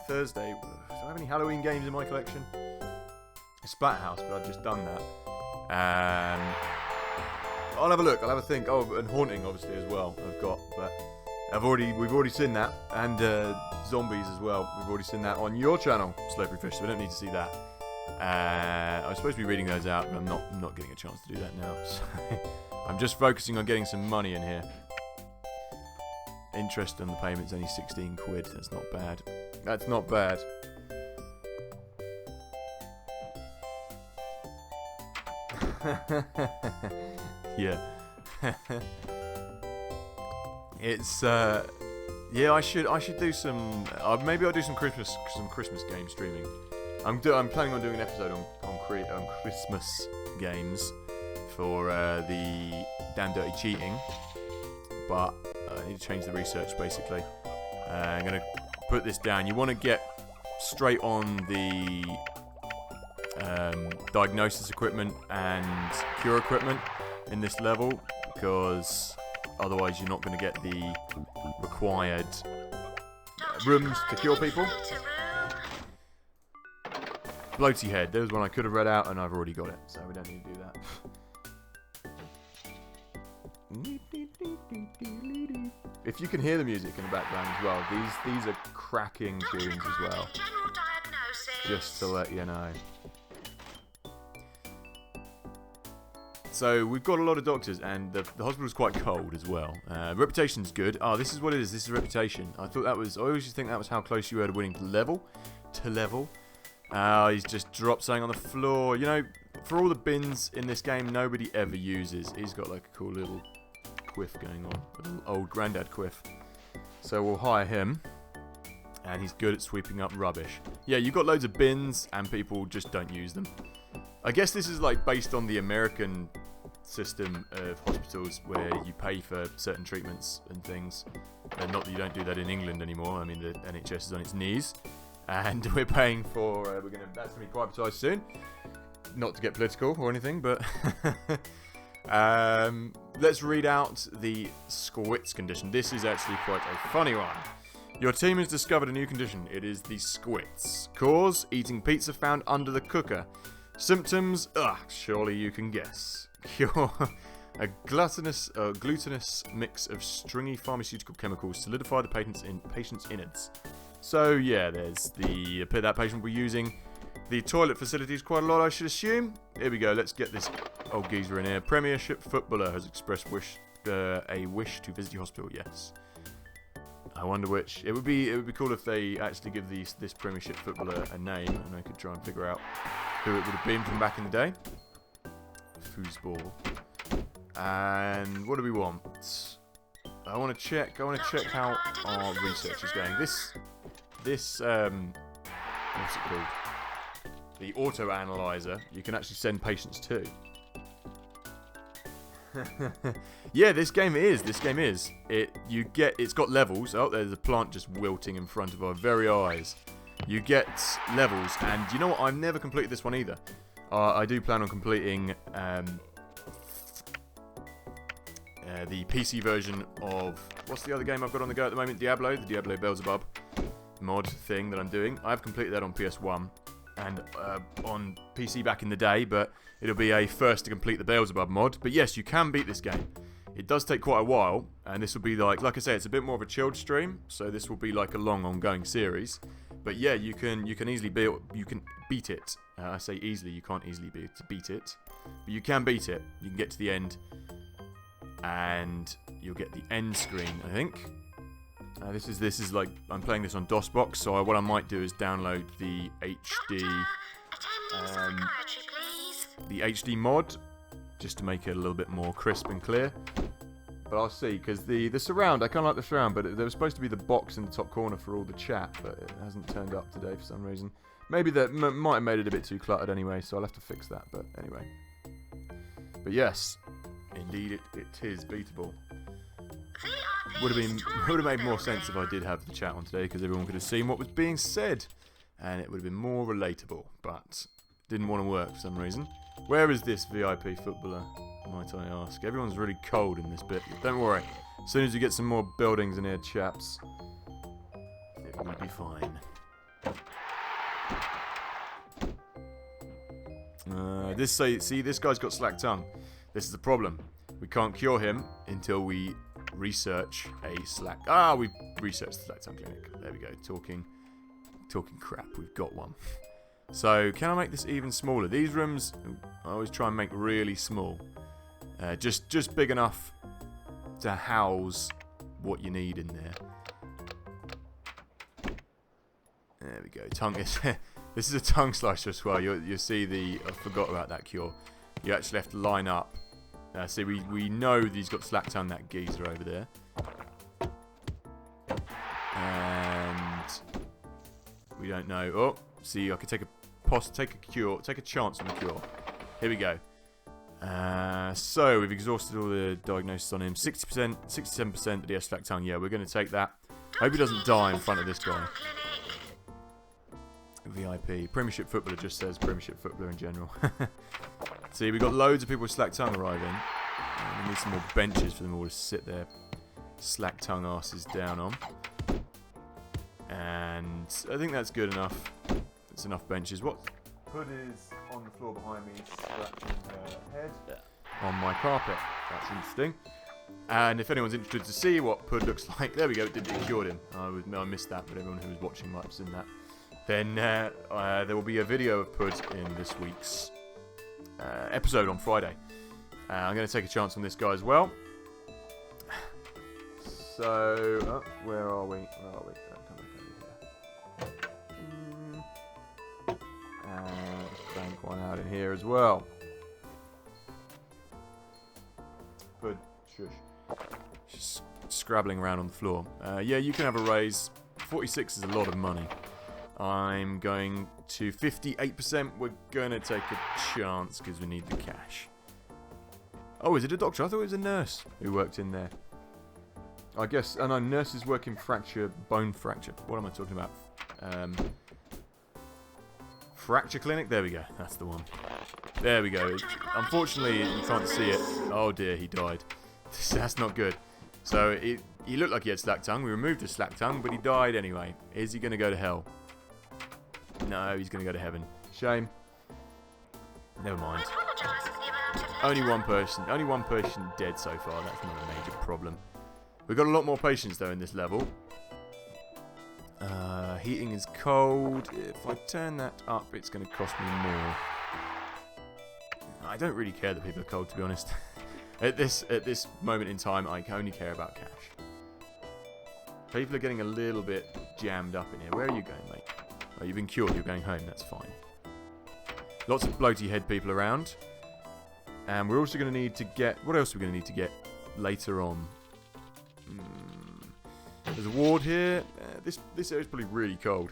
Thursday. Do I have any Halloween games in my collection? Splathouse, but I've just done that. I'll have a look. I'll have a think. Oh, and Haunting obviously as well. I've got, but we've already seen that, and Zombies as well. We've already seen that on your channel, Slippery Fish. So we don't need to see that. I was supposed to be reading those out, but I'm not getting a chance to do that now. So I'm just focusing on getting some money in here. Interest on the payment's only 16 quid. That's not bad. That's not bad. Yeah. It's yeah, I should do some maybe I'll do some Christmas game streaming. I'm planning on doing an episode on Christmas games for the Damn Dirty Cheating, but I need to change the research basically. I'm gonna put this down. You want to get straight on the diagnosis equipment and cure equipment in this level, because otherwise you're not going to get the required rooms to cure people. Bloaty head. There was one I could have read out and I've already got it, so we don't need to do that. If you can hear the music in the background as well, these are cracking tunes as well. General diagnosis. Just to let you know. So we've got a lot of doctors, and the hospital's quite cold as well. Reputation's good. Oh, this is what it is. This is reputation. I thought that was. I always used to think that was how close you were to winning to level. He's just dropped something on the floor. You know, for all the bins in this game, nobody ever uses. He's got like a cool little quiff going on, a little old granddad quiff. So we'll hire him, and he's good at sweeping up rubbish. Yeah, you've got loads of bins, and people just don't use them. I guess this is like based on the American system of hospitals where you pay for certain treatments and things. And not that you don't do that in England anymore. I mean, the NHS is on its knees, and we're paying for. That's going to be privatised soon. Not to get political or anything, but let's read out the squits condition. This is actually quite a funny one. Your team has discovered a new condition. It is the squits. Cause: eating pizza found under the cooker. Symptoms: surely you can guess. Cure: a glutinous mix of stringy pharmaceutical chemicals solidify the patient's innards. So yeah, there's that patient will be using the toilet facilities quite a lot, I should assume. Here we go. Let's get this old geezer in here. Premiership footballer has expressed a wish to visit your hospital. Yes. I wonder which. It would be cool if they actually give this Premiership footballer a name, and I could try and figure out who it would have been from back in the day. Foosball. And what do we want? I want to check how our research is going. This what's it called? The auto analyzer. You can actually send patients to. Yeah, this game is. It's got levels. Oh, there's a plant just wilting in front of our very eyes. You get levels, and you know what? I've never completed this one either. I do plan on completing the PC version of what's the other game I've got on the go at the moment? The Diablo Beelzebub mod thing that I'm doing. I've completed that on PS1 and on PC back in the day, but it'll be a first to complete the Beelzebub mod. But yes, you can beat this game. It does take quite a while, and this will be like I say, it's a bit more of a chilled stream, so this will be like a long ongoing series. But yeah, you can easily beat it. I say easily, you can't easily beat it, but you can beat it. You can get to the end, and you'll get the end screen, I think. This is like I'm playing this on DOSBox, so what I might do is download the HD mod, just to make it a little bit more crisp and clear. But I'll see, because the surround, I kind of like the surround, but there was supposed to be the box in the top corner for all the chat, but it hasn't turned up today for some reason. Maybe that might have made it a bit too cluttered anyway, so I'll have to fix that, but anyway. But yes, indeed it is beatable. Would have made more sense if I did have the chat on today, because everyone could have seen what was being said, and it would have been more relatable, but didn't want to work for some reason. Where is this VIP footballer, might I ask? Everyone's really cold in this bit. Don't worry. As soon as you get some more buildings in here, chaps, it will be fine. See, this guy's got slack tongue. This is the problem. We can't cure him until we research a slack. We've researched the slack tongue clinic. There we go. Talking crap. We've got one. So, can I make this even smaller? These rooms, I always try and make really small. Just big enough to house what you need in there. There we go. Tongue is... This is a tongue slicer as well. You'll see I forgot about that cure. You actually have to line up. See, we know that he's got slack tongue, that geezer over there. And we don't know. Oh, see, I could take a chance on the cure. Here we go. So we've exhausted all the diagnosis on him. 60%, 67% that he has slack tongue. Yeah, we're going to take that. Hope he doesn't die in front of this guy. VIP. Premiership footballer just says Premiership footballer in general. See, we've got loads of people with slack tongue arriving. We need some more benches for them all to sit their slack tongue asses down on. And I think that's good enough. It's enough benches. What? Hood is on the floor behind me, scratching her head on my carpet. That's interesting. And if anyone's interested to see what Pud looks like, there we go, it cured him. I missed that, but everyone who was watching might have seen that. Then there will be a video of Pud in this week's episode on Friday. I'm going to take a chance on this guy as well. So, where are we? Come over here. Let's bank one out in here as well. Pud, shush. Just scrabbling around on the floor. Yeah, you can have a raise. 46 is a lot of money. I'm going to 58%. We're going to take a chance because we need the cash. Oh, is it a doctor? I thought it was a nurse who worked in there. I guess, and nurses work in bone fracture. What am I talking about? Fracture clinic? There we go. That's the one. There we go. Unfortunately, you can't see it. Oh dear, he died. That's not good. So, he looked like he had slack tongue. We removed his slack tongue, but he died anyway. Is he going to go to hell? No, he's going to go to heaven. Shame. Never mind. Only one person dead so far. That's not a major problem. We've got a lot more patients though in this level. Heating is cold. If I turn that up, it's going to cost me more. I don't really care that people are cold, to be honest. At this moment in time, I only care about cash. People are getting a little bit jammed up in here. Where are you going, mate? Oh, you've been cured. You're going home. That's fine. Lots of bloaty head people around. And we're also going to need to get... What else are we going to need to get later on? There's a ward here. This area's probably really cold.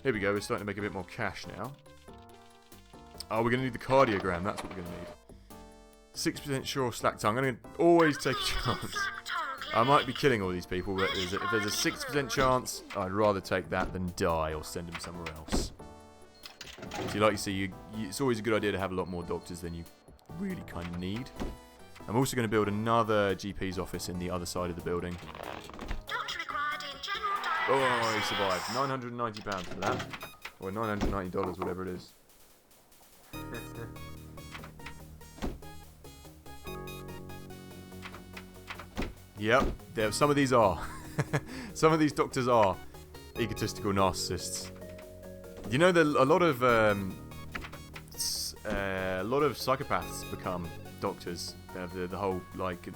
Here we go. We're starting to make a bit more cash now. Oh, we're going to need the cardiogram. That's what we're going to need. 6% sure slack tongue. I'm going to always take a chance. I might be killing all these people, but if there's a 6% chance, I'd rather take that than die or send them somewhere else. So like you see, it's always a good idea to have a lot more doctors than you really kind of need. I'm also going to build another GP's office in the other side of the building. Oh, he survived. £990 for that. Or $990, whatever it is. Yep, some of these are. Some of these doctors are egotistical narcissists. You know that a lot of psychopaths become doctors. They have the whole like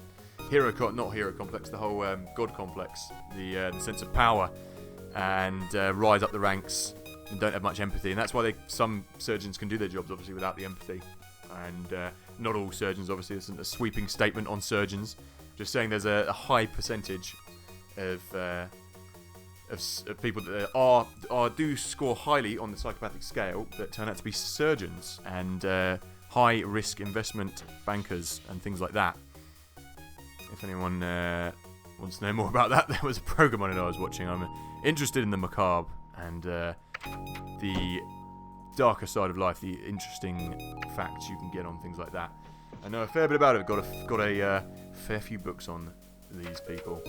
not hero complex, the whole god complex, the sense of power, and rise up the ranks and don't have much empathy. And that's why some surgeons can do their jobs obviously without the empathy. And not all surgeons, obviously, this isn't a sweeping statement on surgeons. Just saying there's a high percentage of people that do score highly on the psychopathic scale that turn out to be surgeons and high risk investment bankers and things like that. If anyone wants to know more about that, there was a program on it I was watching. I'm interested in the macabre and the darker side of life, the interesting facts you can get on things like that. I know a fair bit about it. Got a fair few books on these people.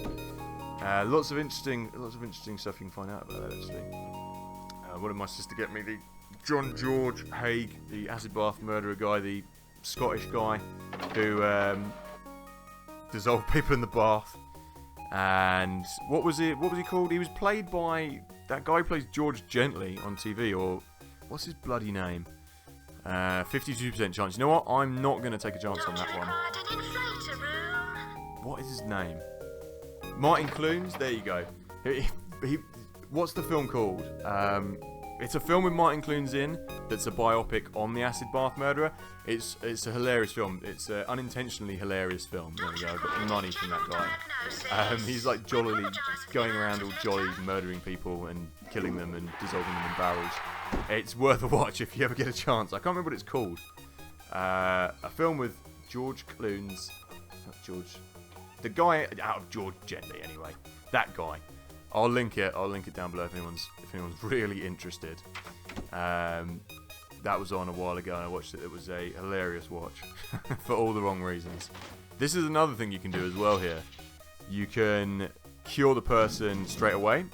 Lots of interesting stuff you can find out about that actually. What did my sister get me? The John George Haig, the acid bath murderer guy, the Scottish guy who dissolved people in the bath. And what was he called? He was played by that guy who plays George Gently on TV, or what's his bloody name? 52% chance. You know what? I'm not going to take a chance on that one. What is his name? Martin Clunes? There you go. What's the film called? It's a film with Martin Clunes in that's a biopic on the acid bath murderer. It's a hilarious film. It's an unintentionally hilarious film. There we go. I got money from that guy. He's like jollily going around all jolly, murdering people and killing them and dissolving them in barrels. It's worth a watch if you ever get a chance. I can't remember what it's called. A film with George Clunes. Not George. The guy out of George Gently, anyway. That guy. I'll link it down below if anyone's really interested. That was on a while ago and I watched it. It was a hilarious watch for all the wrong reasons. This is another thing you can do as well here. You can cure the person straight away.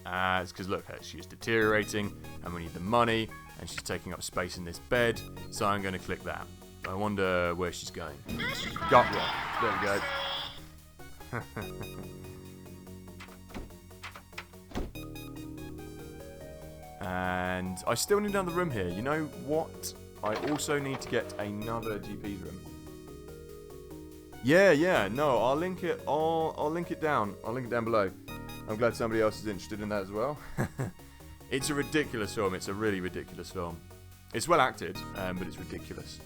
It's because look, she's deteriorating and we need the money and she's taking up space in this bed, so I'm going to click that. I wonder where she's going. Nurse required Gut in rot. There we go. pharmacy. And I still need another room here. You know what? I also need to get another GP's room. Yeah. No, I'll link it. I'll link it down. I'll link it down below. I'm glad somebody else is interested in that as well. It's a ridiculous film. It's a really ridiculous film. It's well acted, but it's ridiculous.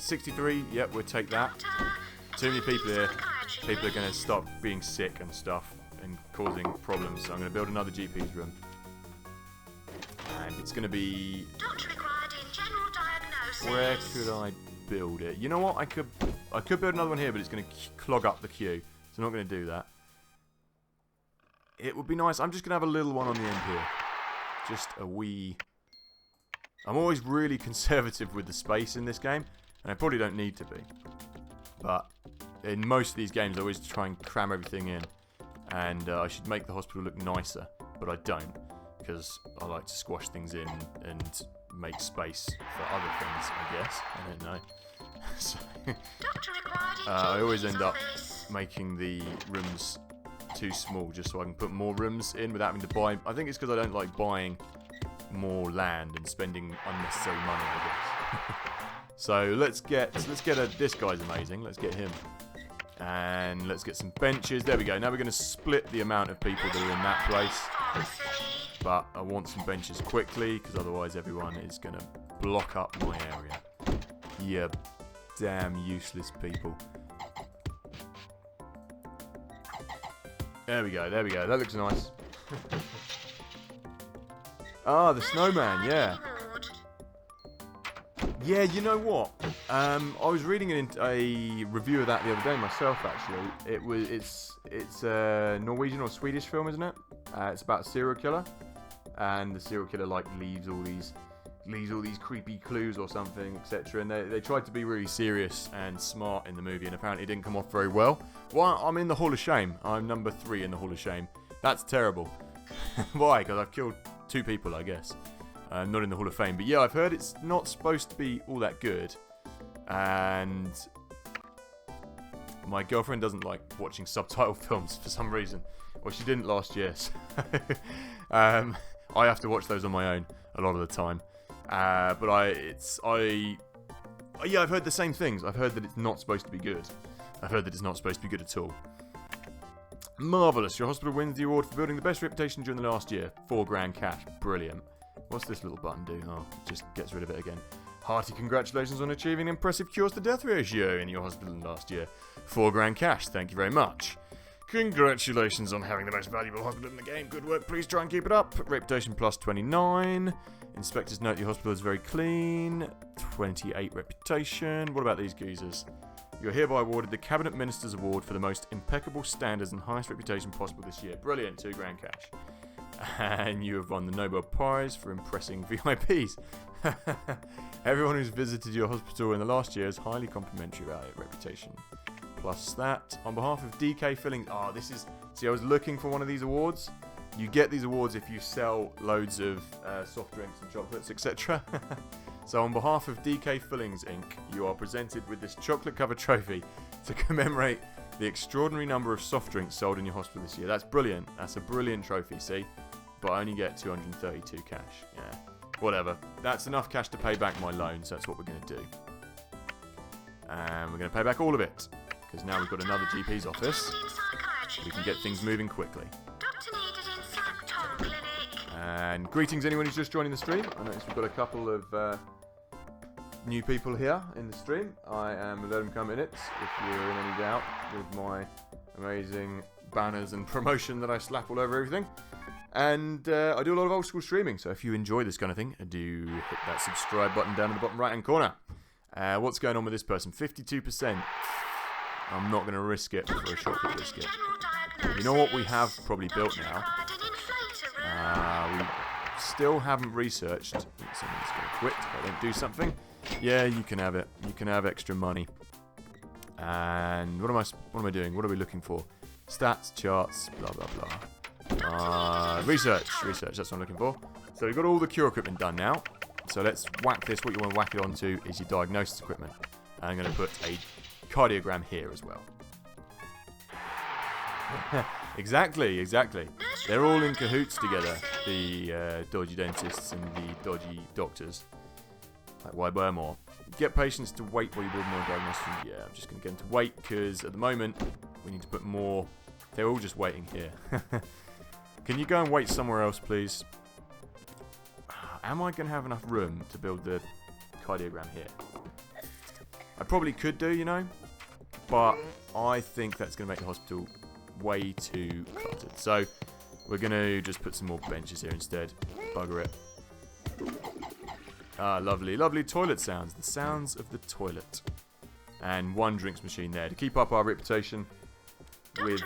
63. Yep, we'll take that. Too many people here. People are going to stop being sick and stuff and causing problems. So I'm going to build another GP's room. And it's going to be... Doctor required in general diagnosis. Where could I build it? You know what? I could build another one here, but it's going to clog up the queue. So I'm not going to do that. It would be nice. I'm just going to have a little one on the end here. Just a wee... I'm always really conservative with the space in this game. And I probably don't need to be. But in most of these games, I always try and cram everything in. And I should make the hospital look nicer. But I don't. Because I like to squash things in and make space for other things, I guess. I don't know. So, Doctor required in I always GP's end up office. making the rooms too small just so I can put more rooms in without having to buy. I think it's because I don't like buying more land and spending unnecessary money, I guess. So let's get this guy's amazing. Let's get him. And let's get some benches. There we go. Now we're going to split the amount of people that are in that place. Pharmacy. But I want some benches quickly, because otherwise everyone is going to block up my area. You damn useless people. There we go. That looks nice. Ah, the snowman, yeah. Ward. Yeah, you know what? I was reading a review of that the other day myself, actually. It's a Norwegian or Swedish film, isn't it? It's about a serial killer. And the serial killer leaves all these creepy clues or something, etc. And they tried to be really serious and smart in the movie, and apparently it didn't come off very well. Well, I'm in the Hall of Shame. I'm number 3 in the Hall of Shame. That's terrible. Why? Because I've killed 2 people, I guess. Not in the Hall of Fame. But yeah, I've heard it's not supposed to be all that good. And my girlfriend doesn't like watching subtitle films for some reason. Well, she didn't last year. So I have to watch those on my own a lot of the time. But I've heard the same things. I've heard that it's not supposed to be good. I've heard that it's not supposed to be good at all. Marvellous. Your hospital wins the award for building the best reputation during the last year. $4,000 cash. Brilliant. What's this little button do? Oh, it just gets rid of it again. Hearty congratulations on achieving impressive cures to death ratio in your hospital last year. $4,000 cash. Thank you very much. Congratulations on having the most valuable hospital in the game. Good work. Please try and keep it up. Reputation plus 29. Inspectors note your hospital is very clean. 28 reputation. What about these geezers? You're hereby awarded the Cabinet Minister's Award for the most impeccable standards and highest reputation possible this year. Brilliant. $2,000 cash. And you have won the Nobel Prize for impressing VIPs. Everyone who's visited your hospital in the last year is highly complimentary about your reputation. Plus that, on behalf of DK Fillings... See, I was looking for one of these awards. You get these awards if you sell loads of soft drinks and chocolates, etc. So on behalf of DK Fillings Inc., you are presented with this chocolate-covered trophy to commemorate the extraordinary number of soft drinks sold in your hospital this year. That's brilliant. That's a brilliant trophy, see? But I only get 232 cash. Yeah, whatever. That's enough cash to pay back my loan, so that's what we're going to do. And we're going to pay back all of it. Because now we've got another GP's office. We can get things moving quickly. Doctor needed in Sancton Clinic. And greetings anyone who's just joining the stream. I noticed we've got a couple of new people here in the stream. I am LetemcomeInit, if you're in any doubt, with my amazing banners and promotion that I slap all over everything. And I do a lot of old school streaming, so if you enjoy this kind of thing, do hit that subscribe button down in the bottom right hand corner. What's going on with this person? 52%. I'm not going to risk it for a chocolate biscuit. You know what we have probably built now? We still haven't researched. Someone's going to quit if I don't do something. Yeah, you can have it. You can have extra money. And what am I doing? What are we looking for? Stats, charts, blah blah blah. Research. That's what I'm looking for. So we've got all the cure equipment done now. So let's whack this. What you want to whack it onto is your diagnosis equipment. And I'm going to put a cardiogram here as well. Exactly. They're all in cahoots together, the dodgy dentists and the dodgy doctors. Like, why buy more? Get patients to wait while you build more diagnosis. Yeah, I'm just going to get them to wait because at the moment we need to put more. They're all just waiting here. Can you go and wait somewhere else, please? Am I going to have enough room to build the cardiogram here? I probably could do, you know, but I think that's going to make the hospital way too cluttered. So we're going to just put some more benches here instead. Bugger it. Ah, lovely toilet sounds. The sounds of the toilet. And one drinks machine there to keep up our reputation with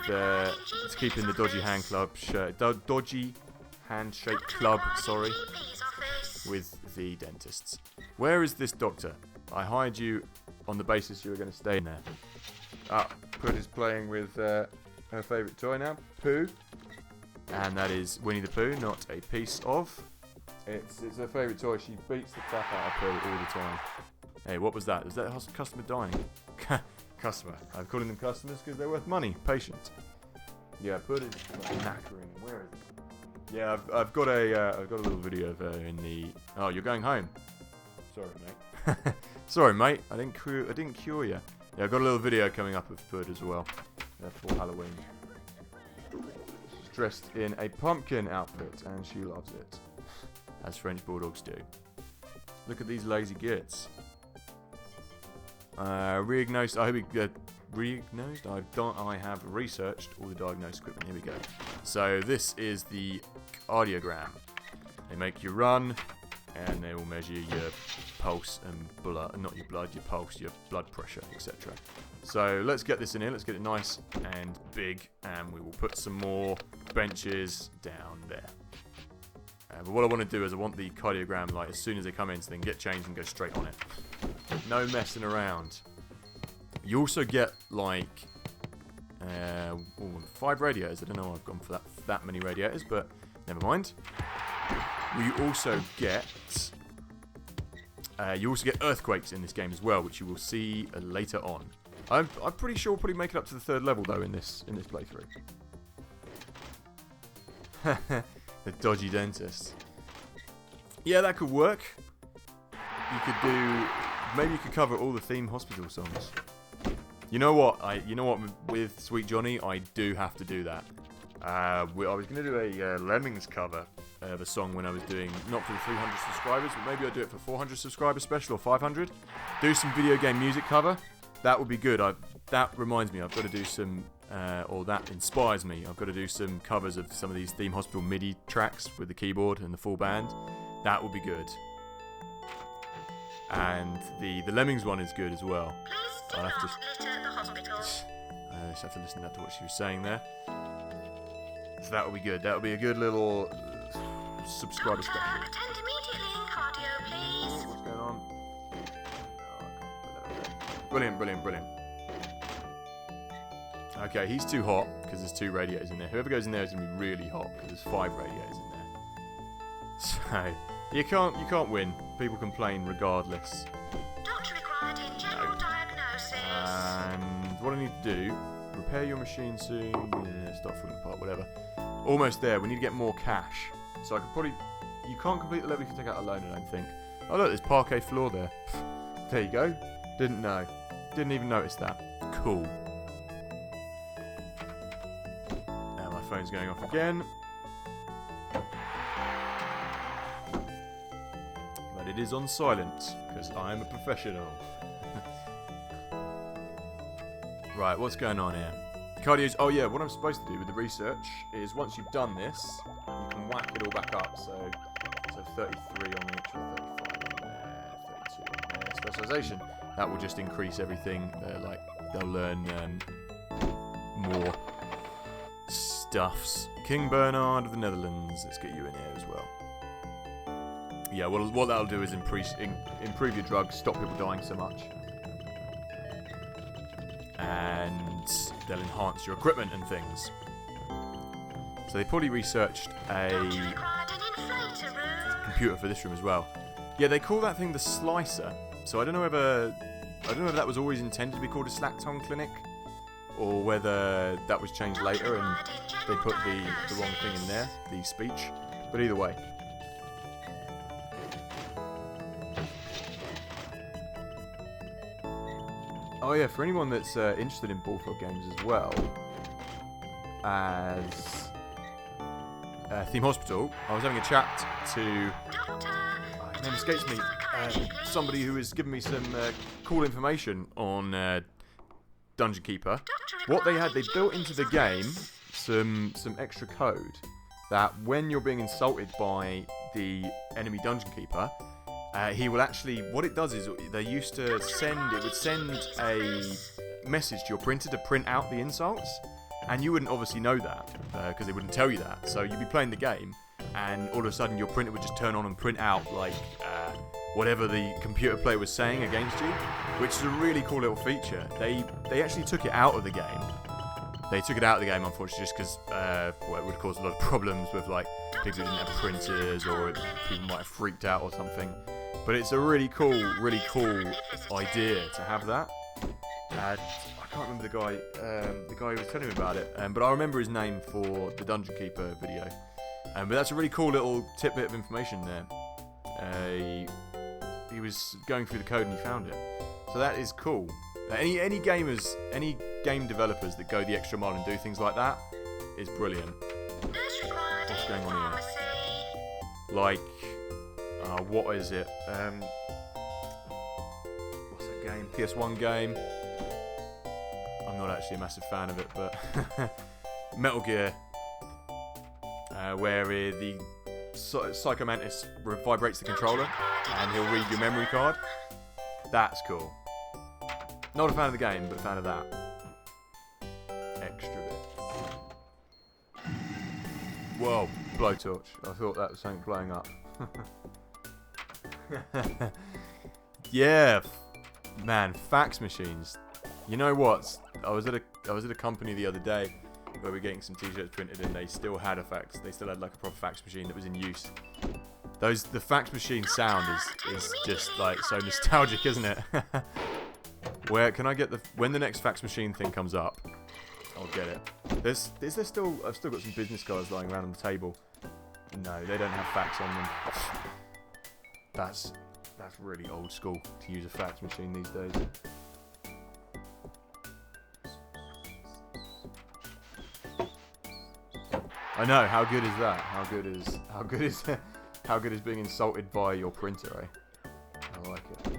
keeping the dodgy handshake club, sorry, with the dentists. Where is this doctor? I hired you on the basis you were going to stay in there. Ah, Pud is playing with her favourite toy now, Pooh. And that is Winnie the Pooh, not a piece of. It's her favourite toy. She beats the crap out of Pooh all the time. Hey, what was that? Was that a customer dying? Customer. I'm calling them customers because they're worth money. Patient. Yeah, Pud is knackering. Where is it? Yeah, I've got a little video of her in the. Oh, you're going home. Sorry, mate. Sorry, mate. I didn't cure you. Yeah, I've got a little video coming up of Pud as well for Halloween. She's dressed in a pumpkin outfit and she loves it, as French bulldogs do. Look at these lazy gits. Re-diagnosed. I hope you get re-diagnosed. I have researched all the diagnosed equipment. Here we go. So this is the cardiogram. They make you run, and they will measure your pulse and blood, not your blood, your pulse, your blood pressure, etc. So let's get this in here. Let's get it nice and big, and we will put some more benches down there. But what I want to do is I want the cardiogram, like, as soon as they come in, so they can get changed and go straight on it. No messing around. You also get, like, 5 radiators. I don't know why I've gone for that many radiators, but never mind. You also get earthquakes in this game as well, which you will see later on. I'm pretty sure we'll probably make it up to the 3rd level though in this playthrough. The dodgy dentist. Yeah, that could work. You could do. Maybe you could cover all the theme hospital songs. You know what? With Sweet Johnny, I do have to do that. I was going to do a Lemmings cover of a song when I was doing, not for the 300 subscribers, but maybe I'll do it for 400 subscribers special or 500. Do some video game music cover. That would be good. That reminds me, I've got to do some, or that inspires me. I've got to do some covers of some of these Theme Hospital MIDI tracks with the keyboard and the full band. That would be good. And the Lemmings one is good as well. I'll have to. I just have to listen to what she was saying there. So that would be good. That would be a good little subscriber special. Attend immediately in cardio, please. What's going on? No, I can't put that there. Brilliant. Okay, he's too hot because there's 2 radiators in there. Whoever goes in there is going to be really hot because there's 5 radiators in there. So you can't win. People complain regardless. Doctor required in general diagnosis. And what I need to do, repair your machine soon. Yeah, stop falling apart, whatever. Almost there. We need to get more cash. So I could probably. You can't complete the level if you take out a loan, I don't think. Oh look, there's parquet floor there. There you go. Didn't know. Didn't even notice that. Cool. Now my phone's going off again. But it is on silent because I am a professional. Right, what's going on here? Cardio's. Oh yeah, what I'm supposed to do with the research is once you've done this, you can whack it all back up. So 33 on each, 35 on there, 32 on there. Specialization. That will just increase everything. Like they'll learn more stuffs. King Bernard of the Netherlands. Let's get you in here as well. Yeah, well, what that'll do is improve your drugs, stop people dying so much. And they'll enhance your equipment and things. So they probably researched a computer for this room as well. Yeah, they call that thing the slicer. So I don't know whether that was always intended to be called a slack tongue clinic, or whether that was changed later and they put the wrong thing in there, the speech. But either way. Oh yeah, for anyone that's interested in Bullfrog games as well, as Theme Hospital, I was having a chat to, his name escapes me, somebody who has given me some cool information on Dungeon Keeper. What they built into the game some extra code that when you're being insulted by the enemy Dungeon Keeper, he will actually, what it does is they used to it would send a message to your printer to print out the insults, and you wouldn't obviously know that because they wouldn't tell you that. So you'd be playing the game and all of a sudden your printer would just turn on and print out like whatever the computer player was saying against you, which is a really cool little feature. They actually took it out of the game. They took it out of the game, unfortunately, just because it would cause a lot of problems with like people who didn't have printers, or people might have freaked out or something. But it's a really cool idea to have that. I can't remember the guy who was telling me about it, but I remember his name for the Dungeon Keeper video. But that's a really cool little tidbit of information there. He was going through the code and he found it. So that is cool. Any game developers that go the extra mile and do things like that is brilliant. What's going on here? Like, what is it? What's that game? PS1 game. I'm not actually a massive fan of it, but Metal Gear, where the Psychomantis vibrates the controller and he'll read your memory card. That's cool. Not a fan of the game, but a fan of that. Extra bit. Whoa, blowtorch. I thought that was something blowing up. Yeah, man, fax machines. You know what? I was at a company the other day where we were getting some t-shirts printed, and they still had a fax. They still had like a proper fax machine that was in use. The fax machine sound is just like so nostalgic, isn't it? Where can I get when the next fax machine thing comes up? I'll get it. I've still got some business cards lying around on the table. No, they don't have fax on them. That's really old school to use a fax machine these days. I know. How good is that? How good is being insulted by your printer? Eh? I like it.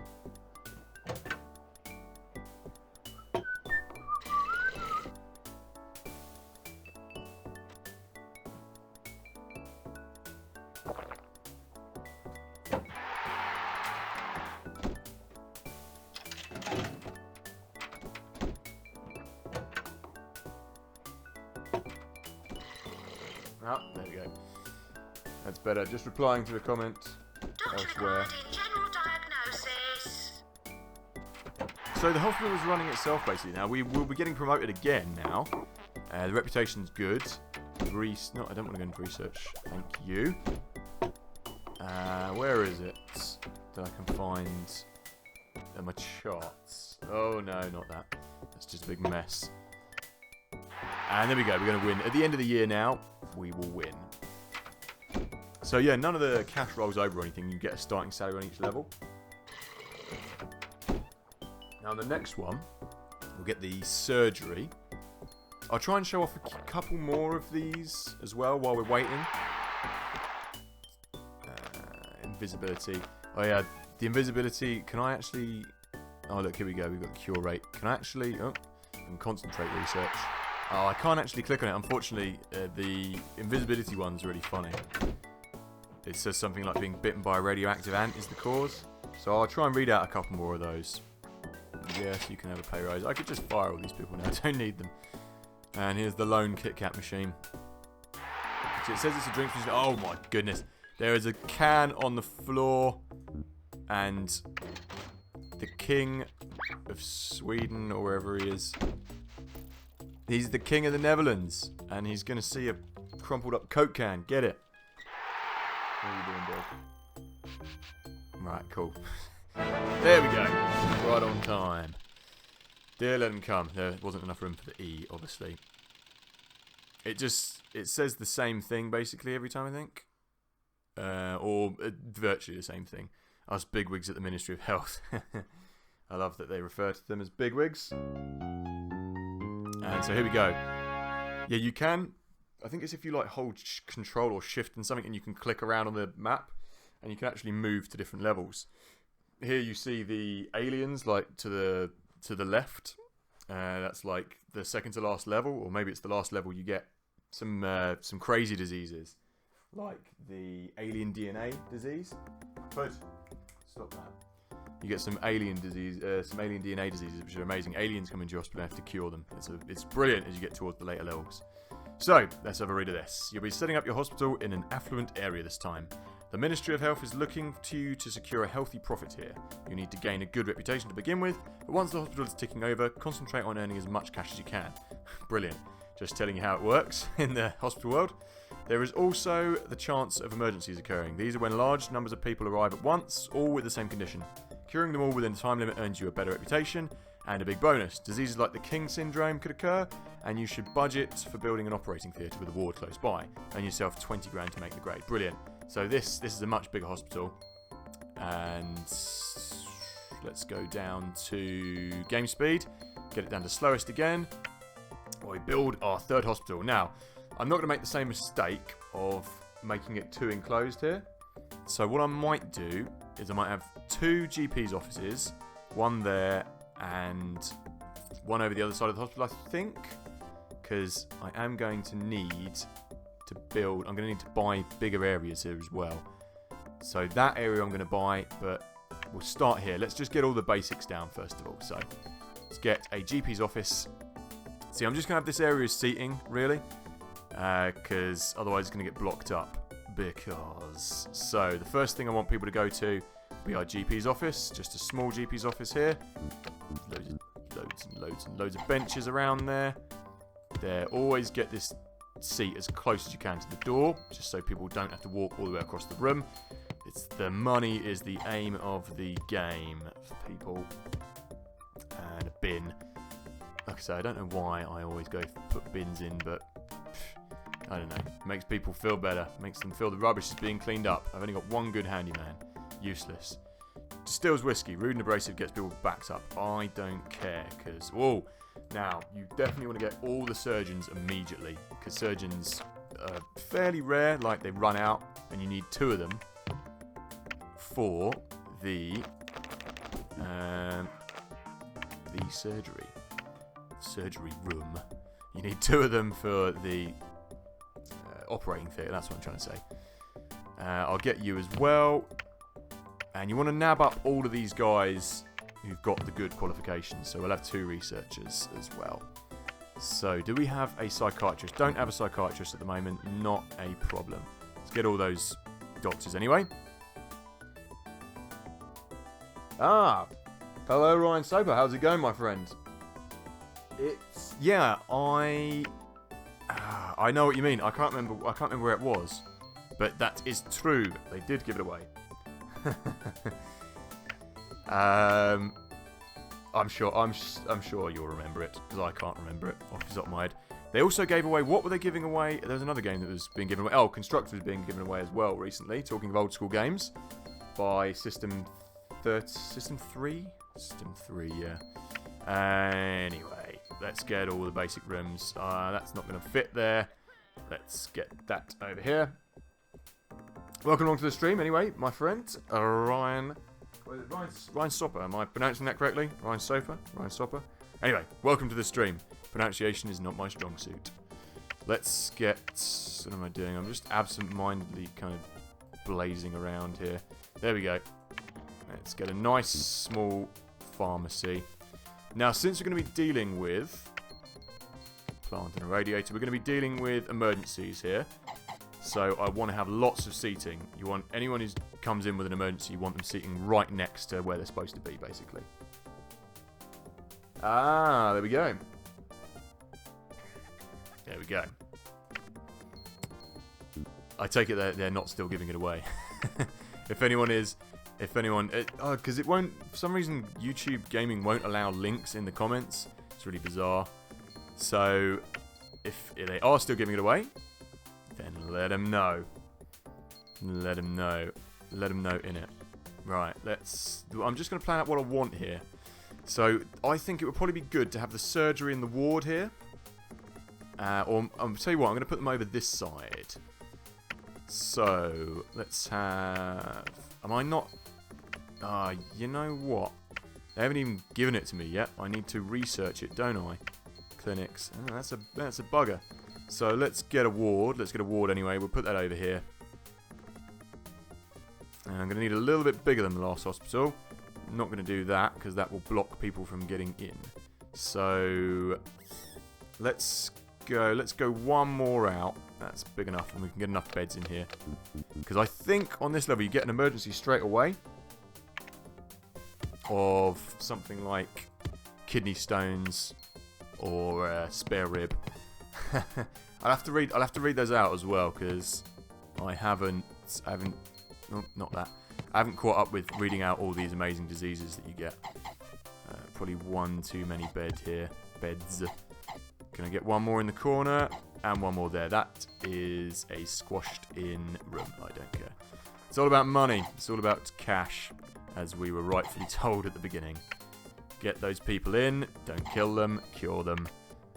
Oh, there we go. That's better. Just replying to the comment elsewhere. So the hospital is running itself basically now. We will be getting promoted again now. The reputation's good. I don't want to go into research. Thank you. Where is it that I can find my charts? Oh no, not that. That's just a big mess. And there we go. We're going to win. At the end of the year now, we will win. So yeah, none of the cash rolls over or anything. You get a starting salary on each level. Now the next one, we'll get the surgery. I'll try and show off a couple more of these as well while we're waiting. Invisibility. Oh yeah, the invisibility. Can I actually... Oh look, here we go. We've got the cure rate. Can I actually... Oh, and concentrate research. Oh, I can't actually click on it. Unfortunately, the invisibility one's really funny. It says something like being bitten by a radioactive ant is the cause. So I'll try and read out a couple more of those. Yes, you can have a pay rise. I could just fire all these people now. I don't need them. And here's the lone Kit Kat machine. It says it's a drink machine. Oh my goodness. There is a can on the floor. And the king of Sweden, or wherever he is. He's the king of the Netherlands. And he's going to see a crumpled up Coke can. Get it. What are you doing, Right, cool. There we go. Right on time. Dear Let 'em Come. There wasn't enough room for the E, obviously. It says the same thing basically every time, I think. Or virtually the same thing. Us bigwigs at the Ministry of Health. I love that they refer to them as bigwigs. And so here we go. Yeah, you can. I think it's if you like hold control or shift and something, and you can click around on the map, and you can actually move to different levels. Here you see the aliens, like to the left. That's like the second to last level, or maybe it's the last level. You get some crazy diseases, like the alien DNA disease. But stop that. You get some alien DNA diseases, which are amazing. Aliens come into your hospital and have to cure them. It's brilliant as you get towards the later levels. So, let's have a read of this. You'll be setting up your hospital in an affluent area this time. The Ministry of Health is looking to you to secure a healthy profit here. You need to gain a good reputation to begin with, but once the hospital is ticking over, concentrate on earning as much cash as you can. Brilliant. Just telling you how it works in the hospital world. There is also the chance of emergencies occurring. These are when large numbers of people arrive at once, all with the same condition. Curing them all within a time limit earns you a better reputation, and a big bonus. Diseases like the King syndrome could occur, and you should budget for building an operating theatre with a ward close by. Earn yourself 20 grand to make the grade. Brilliant. So this is a much bigger hospital, and let's go down to game speed, get it down to slowest again. We build our third hospital. Now, I'm not going to make the same mistake of making it too enclosed here. So what I might do is I might have 2 GP's offices, one there and one over the other side of the hospital, I think, because I am going to need to build, I'm going to need to buy bigger areas here as well. So that area I'm going to buy, but we'll start here. Let's just get all the basics down first of all. So let's get a GP's office. See, I'm just going to have this area as seating, really, because otherwise it's going to get blocked up. So the first thing I want people to go to will be our GP's office, just a small GP's office here. Loads of benches around there. Always get this seat as close as you can to the door, just so people don't have to walk all the way across the room. The money is the aim of the game for people. And a bin. Like I say, I don't know why I always go put bins in, but I don't know. It makes people feel better. Makes them feel the rubbish is being cleaned up. I've only got one good handyman. Useless. Distills whiskey. Rude and abrasive, gets people backed up. I don't care, because... Whoa! Now, you definitely want to get all the surgeons immediately, because surgeons are fairly rare, like they run out, and you need 2 of them for the surgery room. You need 2 of them for the operating theatre, that's what I'm trying to say. I'll get you as well. And you want to nab up all of these guys who've got the good qualifications. So we'll have 2 researchers as well. So do we have a psychiatrist? Don't have a psychiatrist at the moment. Not a problem. Let's get all those doctors anyway. Hello, Ryan Soper. How's it going, my friend? Yeah, I know what you mean. I can't remember where it was, but that is true. They did give it away. I'm sure you'll remember it, because I can't remember it off the top of my head. They also gave away, what were they giving away? There was another game that was being given away. Oh, Constructor was being given away as well recently. Talking of old school games, by System 3, yeah. Anyway, let's get all the basic rooms. That's not going to fit there. Let's get that over here. Welcome along to the stream, anyway, my friend, Ryan Soper. Am I pronouncing that correctly? Ryan Soper? Anyway, welcome to the stream. Pronunciation is not my strong suit. Let's get... What am I doing? I'm just absent-mindedly kind of blazing around here. There we go. Let's get a nice, small pharmacy. Now, since we're going to be dealing with... plant and a radiator, we're going to be dealing with emergencies here. So I want to have lots of seating. You want anyone who comes in with an emergency, you want them seating right next to where they're supposed to be, basically. There we go. There we go. I take it that they're not still giving it away. If anyone is, If anyone, because it won't, for some reason, YouTube Gaming won't allow links in the comments. It's really bizarre. So, if they are still giving it away, then let them know. Let them know. Let them know in it. Right, I'm just going to plan out what I want here. So, I think it would probably be good to have the surgery and the ward here. Or, I'll tell you what, I'm going to put them over this side. So, let's have... Am I not... you know what? They haven't even given it to me yet. I need to research it, don't I? Clinics. Oh, that's a bugger. So let's get a ward. Let's get a ward anyway. We'll put that over here. And I'm going to need a little bit bigger than the last hospital. I'm not going to do that because that will block people from getting in. So let's go one more out. That's big enough and we can get enough beds in here. Because I think on this level you get an emergency straight away. Of something like kidney stones or a spare rib. I'll have to read those out as well because I haven't not that. I haven't caught up with reading out all these amazing diseases that you get. Probably one too many beds. Can I get one more in the corner and one more there? That is a squashed in room. I don't care. It's all about money. It's all about cash. As we were rightfully told at the beginning. Get those people in, don't kill them, cure them,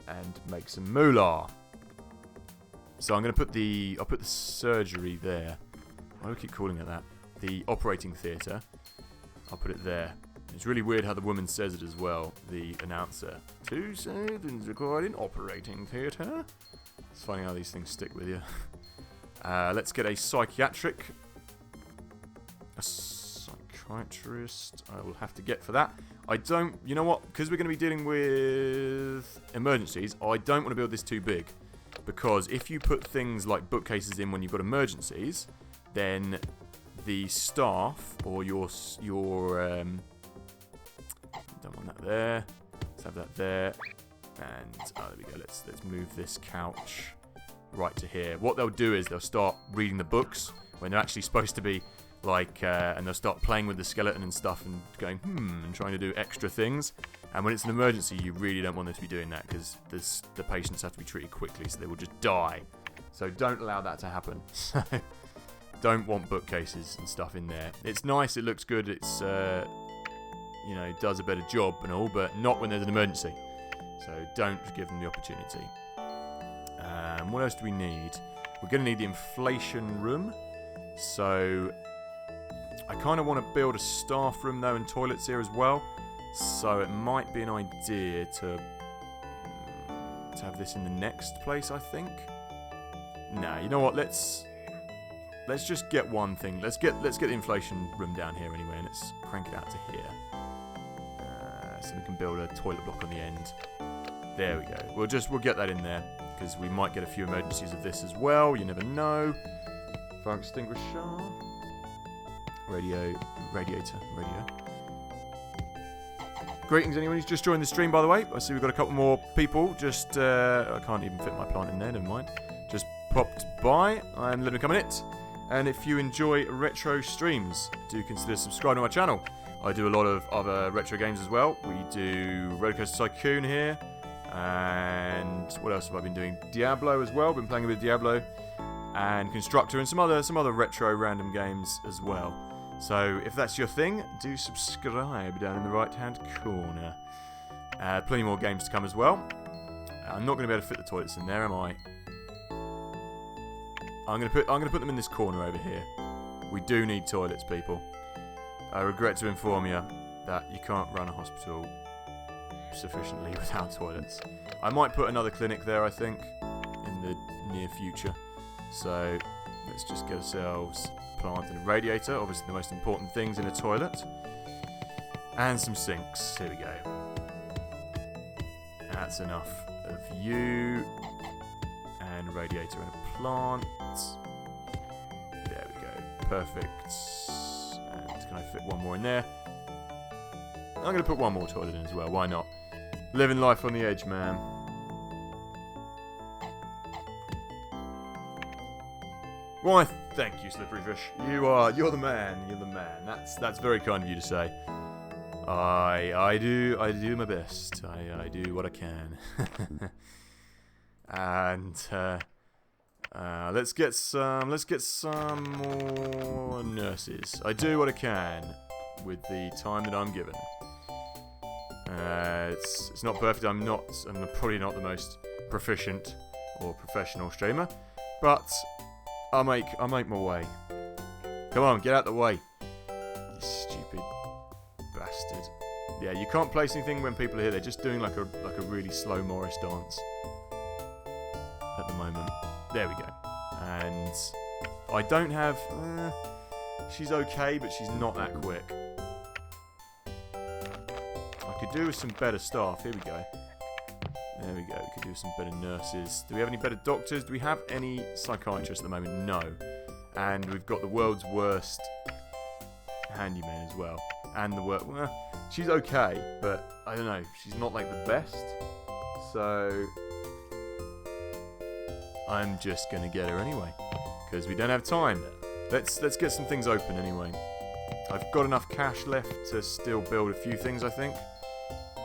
and make some moolah. So I'm going to put I'll put the surgery there. Why do I keep calling it that? The operating theatre. I'll put it there. It's really weird how the woman says it as well, the announcer. 2 seconds required in operating theatre. It's funny how these things stick with you. Let's get a psychiatric. Psychiatrist, I will have to get for that. You know what? Because we're going to be dealing with emergencies, I don't want to build this too big. Because if you put things like bookcases in when you've got emergencies, then the staff or your don't want that there. Let's have that there. And there we go. Let's move this couch right to here. What they'll do is they'll start reading the books when they're actually supposed to be. And they'll start playing with the skeleton and stuff and going, and trying to do extra things. And when it's an emergency, you really don't want them to be doing that because the patients have to be treated quickly, so they will just die. So don't allow that to happen. So don't want bookcases and stuff in there. It's nice, it looks good, it's, does a better job and all, but not when there's an emergency. So don't give them the opportunity. What else do we need? We're going to need the inflation room. So I kind of want to build a staff room though and toilets here as well. So it might be an idea to have this in the next place, I think. Nah, you know what? Let's just get one thing. Let's get the inflation room down here anyway, and let's crank it out to here. So we can build a toilet block on the end. There we go. We'll get that in there because we might get a few emergencies of this as well. You never know. Fire extinguisher. Radio. Greetings anyone who's just joined the stream, by the way. I see we've got a couple more people. Just, I can't even fit my plant in there, never mind. Just popped by. I'm LetemcomeInit. And if you enjoy retro streams, do consider subscribing to my channel. I do a lot of other retro games as well. We do Roller Coaster Tycoon here. And what else have I been doing? Diablo as well. Been playing a bit of Diablo. And Constructor and some other retro random games as well. So if that's your thing, do subscribe down in the right hand corner. Plenty more games to come as well. I'm not going to be able to fit the toilets in there, am I? I'm going to put them in this corner over here. We do need toilets, people. I regret to inform you that you can't run a hospital sufficiently without toilets. I might put another clinic there, I think, in the near future. So let's just get ourselves a plant and a radiator, obviously the most important things in a toilet. And some sinks. Here we go. That's enough of you. And a radiator and a plant. There we go. Perfect. And can I fit one more in there? I'm going to put one more toilet in as well. Why not? Living life on the edge, man. Why, thank you, Slippery Fish. You're the man. You're the man. That's very kind of you to say. I do my best. I do what I can. And let's get some more nurses. I do what I can with the time that I'm given. It's not perfect. I'm probably not the most proficient or professional streamer, but I'll make my way. Come on, get out the way, you stupid bastard. Yeah, you can't place anything when people are here. They're just doing like a really slow Morris dance at the moment. There we go. And I don't have. She's okay, but she's not that quick. I could do with some better staff. Here we go. There we go. We could do with some better nurses. Do we have any better doctors? Do we have any psychiatrists at the moment? No. And we've got the world's worst handyman as well. And she's okay, but I don't know. She's not like the best. So I'm just gonna get her anyway, because we don't have time. Let's get some things open anyway. I've got enough cash left to still build a few things, I think.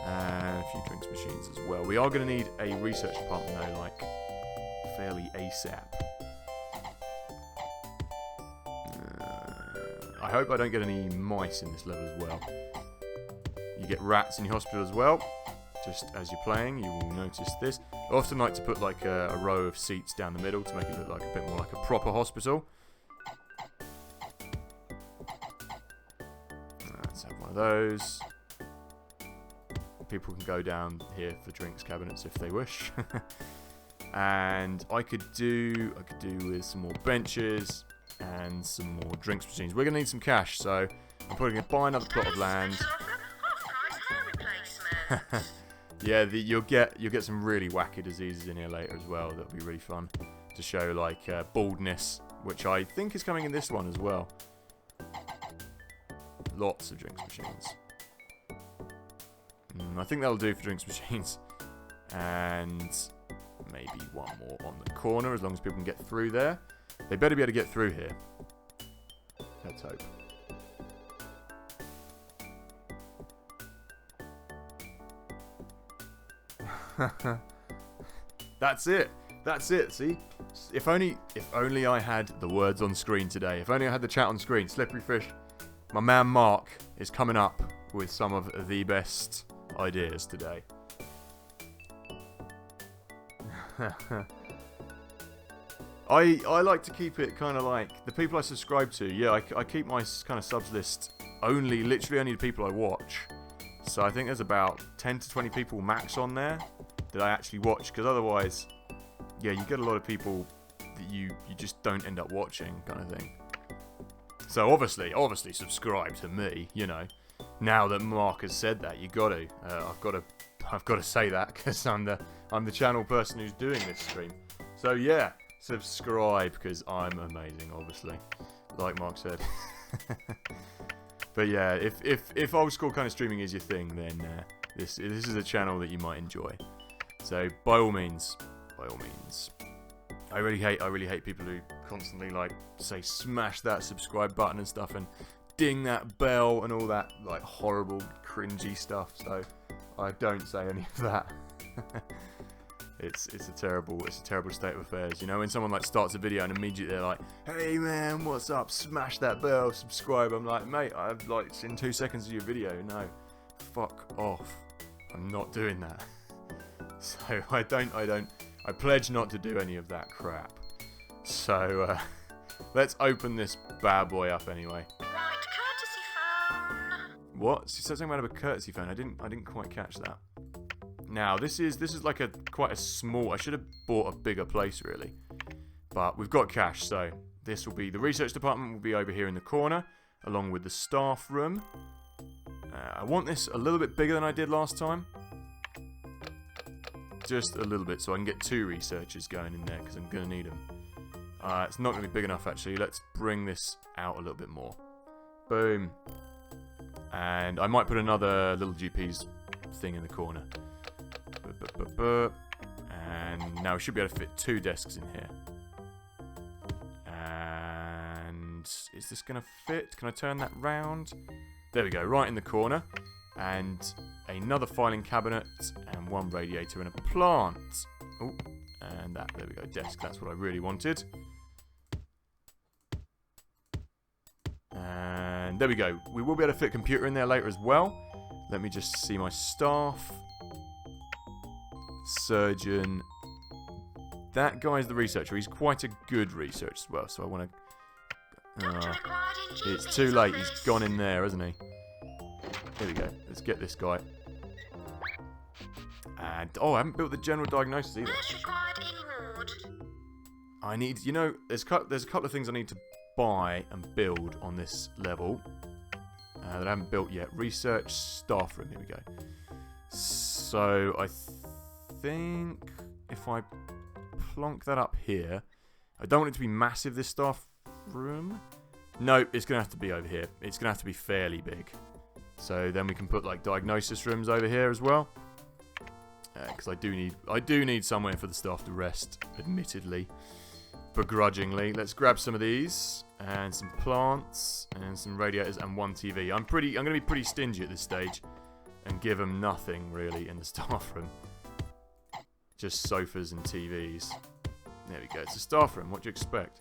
And a few drinks machines as well. We are going to need a research department though, like fairly ASAP. I hope I don't get any mice in this level as well. You get rats in your hospital as well. Just as you're playing, you will notice this. I often like to put like a row of seats down the middle to make it look like a bit more like a proper hospital. Let's have one of those. People can go down here for drinks cabinets if they wish. And I could do with some more benches and some more drinks machines. We're gonna need some cash, so I'm probably gonna buy another plot of land. Yeah, you'll get some really wacky diseases in here later as well. That'll be really fun to show, like baldness, which I think is coming in this one as well. Lots of drinks machines. I think that'll do for drinks machines. And maybe one more on the corner, as long as people can get through there. They better be able to get through here. Let's hope. That's it. That's it, see? If only I had the words on screen today. If only I had the chat on screen. Slippery Fish, my man Mark, is coming up with some of the best ideas today. I like to keep it kind of like the people I subscribe to. Yeah, I keep my kind of subs list literally only the people I watch. So I think there's about 10 to 20 people max on there that I actually watch, because otherwise, yeah, you get a lot of people that you just don't end up watching, kind of thing. So obviously subscribe to me, you know. Now that Mark has said that, you got to. I've got to say that, because I'm the channel person who's doing this stream. So yeah, subscribe, because I'm amazing, obviously, like Mark said. But yeah, if old school kind of streaming is your thing, then this is a channel that you might enjoy. So by all means, I really hate people who constantly like say smash that subscribe button and stuff and ding that bell and all that like horrible cringy stuff. So I don't say any of that. It's a terrible state of affairs. You know, when someone like starts a video and immediately they're like, "Hey man, what's up? Smash that bell, subscribe." I'm like, mate, I've like in 2 seconds of your video. No, fuck off. I'm not doing that. So I pledge not to do any of that crap. So let's open this bad boy up anyway. Right, courtesy phone. What? She said something about a courtesy phone. I didn't quite catch that. Now this is like quite a small. I should have bought a bigger place really, but we've got cash, so this will be the research department. Will be over here in the corner, along with the staff room. I want this a little bit bigger than I did last time. Just a little bit, so I can get 2 researchers going in there, because I'm going to need them. It's not going to be big enough, actually. Let's bring this out a little bit more. Boom. And I might put another little GP's thing in the corner. And now we should be able to fit 2 desks in here. Is this going to fit? Can I turn that round? There we go, right in the corner. And another filing cabinet, and one radiator and a plant. Oh, and that, there we go, desk. That's what I really wanted. And there we go. We will be able to fit a computer in there later as well. Let me just see my staff. Surgeon. That guy's the researcher. He's quite a good researcher as well, so I want to... it's too late. He's gone in there, hasn't he? Here we go. Let's get this guy. And, oh, I haven't built the general diagnosis either. I need, you know, there's a couple of things I need to buy and build on this level that I haven't built yet. Research staff room. Here we go. So I think if I plonk that up here, I don't want it to be massive, this staff room. No, it's gonna have to be over here. It's gonna have to be fairly big. So then we can put like diagnosis rooms over here as well. Because I do need somewhere for the staff to rest, admittedly, begrudgingly. Let's grab some of these and some plants and some radiators and one TV. I'm gonna be pretty stingy at this stage and give them nothing really in the staff room. Just sofas and TVs. There we go. It's a staff room. What do you expect?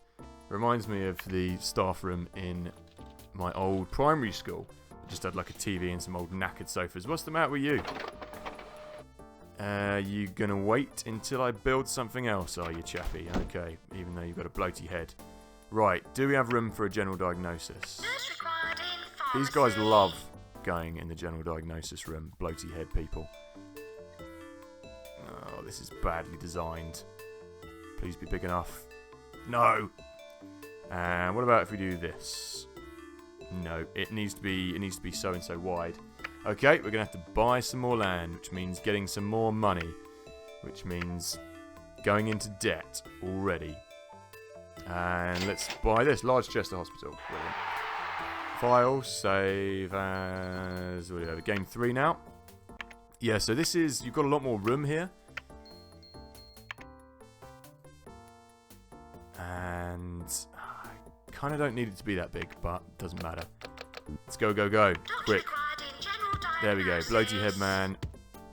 Reminds me of the staff room in my old primary school. I just had like a TV and some old knackered sofas. What's the matter with you? You gonna wait until I build something else, are you, chappy? Okay, even though you've got a bloaty head. Right, do we have room for a general diagnosis? These guys love going in the general diagnosis room, bloaty head people. Oh, this is badly designed. Please be big enough. No! And what about if we do this? No, it needs to be so and so wide. Okay, we're gonna have to buy some more land, which means getting some more money, which means going into debt already. And let's buy this large Chester Hospital. Brilliant. File, save as what do we have? Game 3 now. Yeah, so this is, you've got a lot more room here. And I kind of don't need it to be that big, but it doesn't matter. Let's go, go, go. Quick. There we go. Bloaty head man.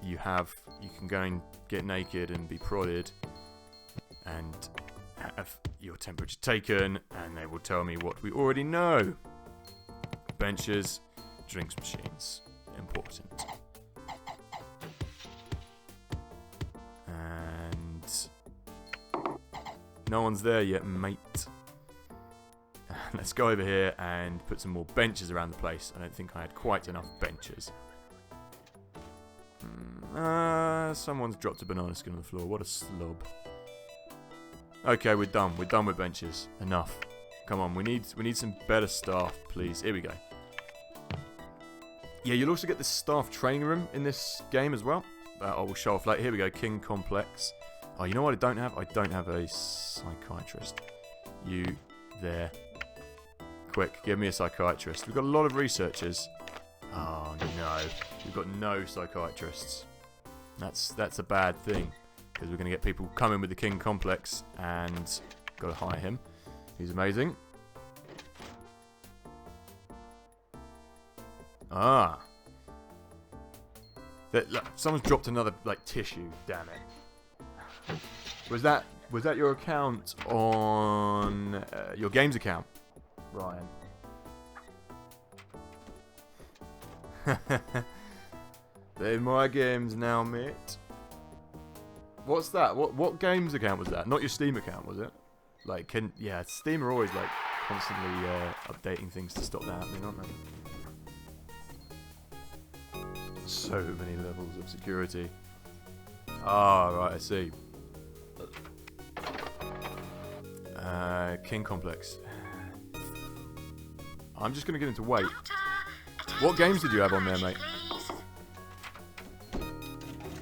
You can go and get naked and be prodded. And have your temperature taken. And they will tell me what we already know. Benches. Drinks machines. Important. And no one's there yet, mate. Let's go over here and put some more benches around the place. I don't think I had quite enough benches. Someone's dropped a banana skin on the floor. What a slob. Okay, we're done. We're done with benches. Enough. Come on, we need some better staff, please. Here we go. Yeah, you'll also get the staff training room in this game as well. I will show off later. Here we go, King Complex. Oh, you know what I don't have? I don't have a psychiatrist. You there. Quick, give me a psychiatrist. We've got a lot of researchers. Oh no, we've got no psychiatrists. That's a bad thing, because we're going to get people coming with the King Complex and got to hire him. He's amazing. Ah. Look, someone's dropped another like tissue. Damn it. Was that your account on your games account, Ryan? They're my games now, mate. What's that? What games account was that? Not your Steam account, was it? Like, yeah, Steam are always like constantly updating things to stop that happening, aren't they? So many levels of security. Ah, right, I see. King Complex. I'm just gonna get him to wait. What games did you have on there, mate?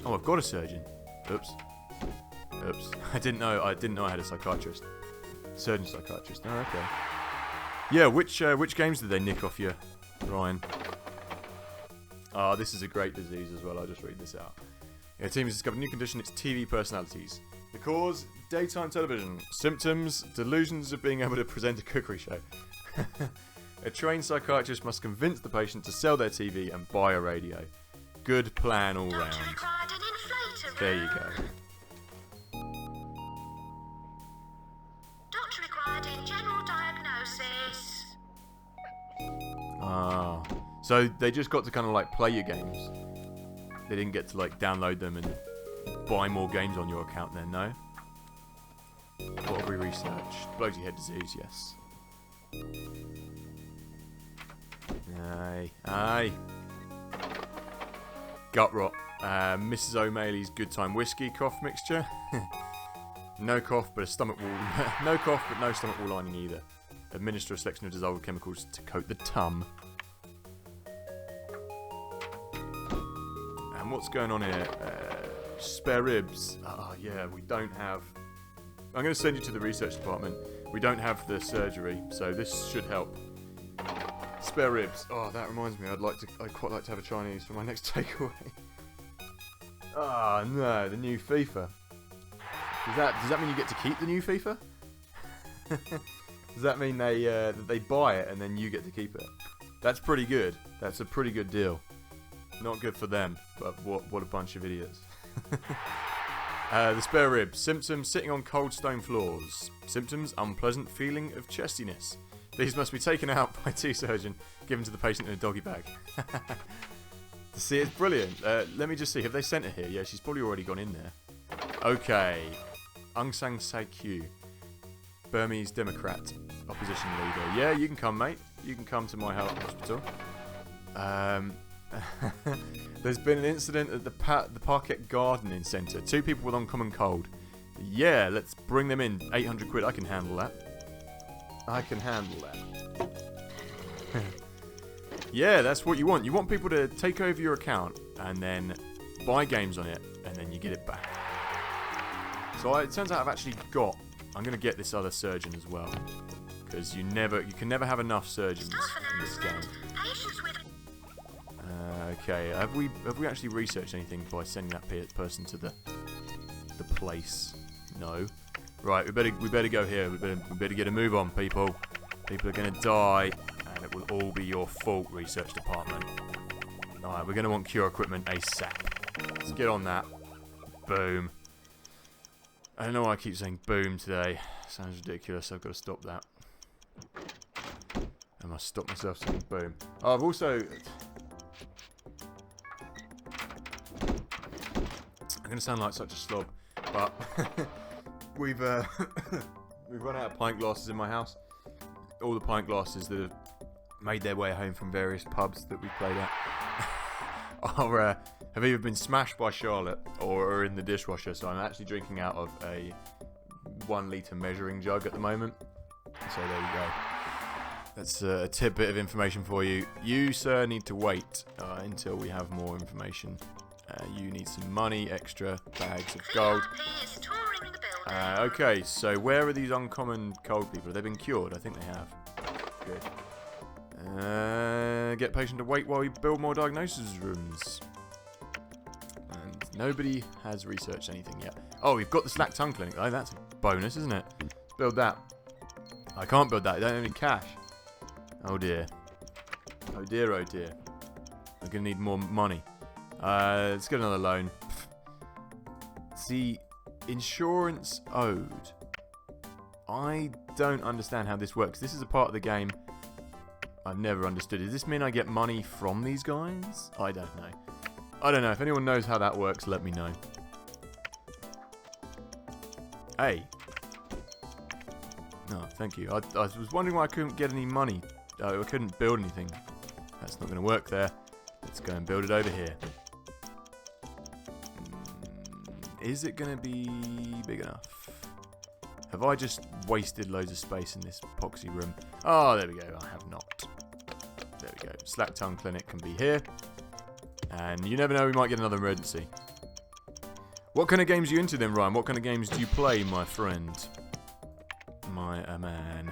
Oh, I've got a surgeon. Oops. Oops. I didn't know I had a psychiatrist. Surgeon psychiatrist. Oh, okay. Yeah, which games did they nick off you, Ryan? Ah, this is a great disease as well. I'll just read this out. Yeah, the team has discovered a new condition. It's TV personalities. The cause, daytime television. Symptoms, delusions of being able to present a cookery show. A trained psychiatrist must convince the patient to sell their TV and buy a radio. Good plan all round. Doctor required an inflator There you room. go. Doctor required a general diagnosis. Ah, so they just got to kind of like play your games. They didn't get to like download them and buy more games on your account then, no? What have we researched? Bloaty head disease, yes. Aye, aye. Gut rot. Mrs. O'Malley's good time whiskey cough mixture. No cough, but a stomach wall. No cough, but no stomach wall lining either. Administer a selection of dissolved chemicals to coat the tum. And what's going on here? Spare ribs. Ah, yeah, we don't have. I'm going to send you to the research department. We don't have the surgery, so this should help. Spare ribs. Oh, that reminds me. I'd quite like to have a Chinese for my next takeaway. Ah, no, the new FIFA. Does that mean you get to keep the new FIFA? Does that mean they buy it and then you get to keep it? That's pretty good. That's a pretty good deal. Not good for them, but what a bunch of idiots. The spare ribs. Symptoms: sitting on cold stone floors. Symptoms: unpleasant feeling of chestiness. These must be taken out by a surgeon, given to the patient in a doggy bag. See, it's brilliant. Let me just see. Have they sent her here? Yeah, she's probably already gone in there. Okay. Aung San Suu Kyi, Burmese Democrat opposition leader. Yeah, you can come, mate. You can come to my hospital. There's been an incident at the Parquet Gardening Centre. 2 people with uncommon cold. Yeah, let's bring them in. 800 quid. I can handle that. I can handle that. Yeah, that's what you want. You want people to take over your account and then buy games on it, and then you get it back. So it turns out I've actually got. I'm going to get this other surgeon as well, because you can never have enough surgeons in this game. Patients with Okay, have we actually researched anything by sending that person to the place? No. Right, we better go here. We better get a move on, people. People are going to die, and it will all be your fault, research department. Alright, we're going to want cure equipment ASAP. Let's get on that. Boom. I don't know why I keep saying boom today. Sounds ridiculous. I've got to stop that. I must stop myself saying boom. Oh, I've also. I'm going to sound like such a slob, but we've run out of pint glasses in my house. All the pint glasses that have made their way home from various pubs that we played at have either been smashed by Charlotte or are in the dishwasher. So I'm actually drinking out of a 1 litre measuring jug at the moment. So there you go. That's a tidbit of information for you. You, sir, need to wait until we have more information. You need some money, extra bags of gold. VIP is touring the building. Okay, so where are these uncommon cold people? Have they been cured? I think they have. Good. Get patient to wait while we build more diagnosis rooms. And nobody has researched anything yet. Oh, we've got the slack tongue clinic. Oh, that's a bonus, isn't it? Let's build that. I can't build that. I don't have any cash. Oh dear. Oh dear, oh dear. I'm going to need more money. Let's get another loan. See, insurance owed. I don't understand how this works. This is a part of the game I've never understood. Does this mean I get money from these guys? I don't know. I don't know. If anyone knows how that works, let me know. Hey. No, thank you. I was wondering why I couldn't get any money. I couldn't build anything. That's not going to work there. Let's go and build it over here. Is it going to be big enough? Have I just wasted loads of space in this epoxy room? Oh, there we go. I have not. There we go. Slack Tongue Clinic can be here. And you never know, we might get another emergency. What kind of games are you into then, Ryan? What kind of games do you play, my friend? My man.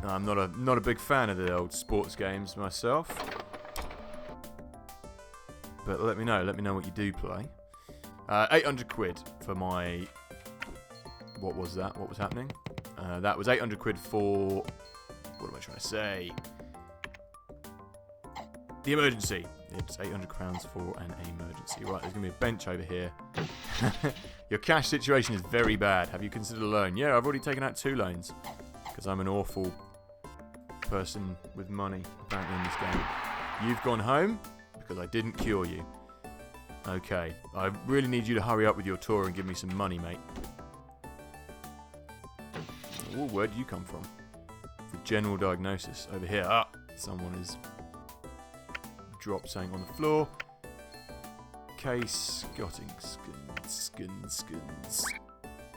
I'm not a big fan of the old sports games myself. But let me know what you do play. 800 quid for my... What was that? What was happening? That was 800 quid for... What am I trying to say? The emergency. It's 800 crowns for an emergency. Right, there's going to be a bench over here. Your cash situation is very bad. Have you considered a loan? Yeah, I've already taken out 2 loans. Because I'm an awful person with money, apparently, in this game. You've gone home because I didn't cure you. Okay, I really need you to hurry up with your tour and give me some money, mate. Ooh, where do you come from? The general diagnosis over here. Ah, someone has dropped something on the floor. Case, Gotting, skins.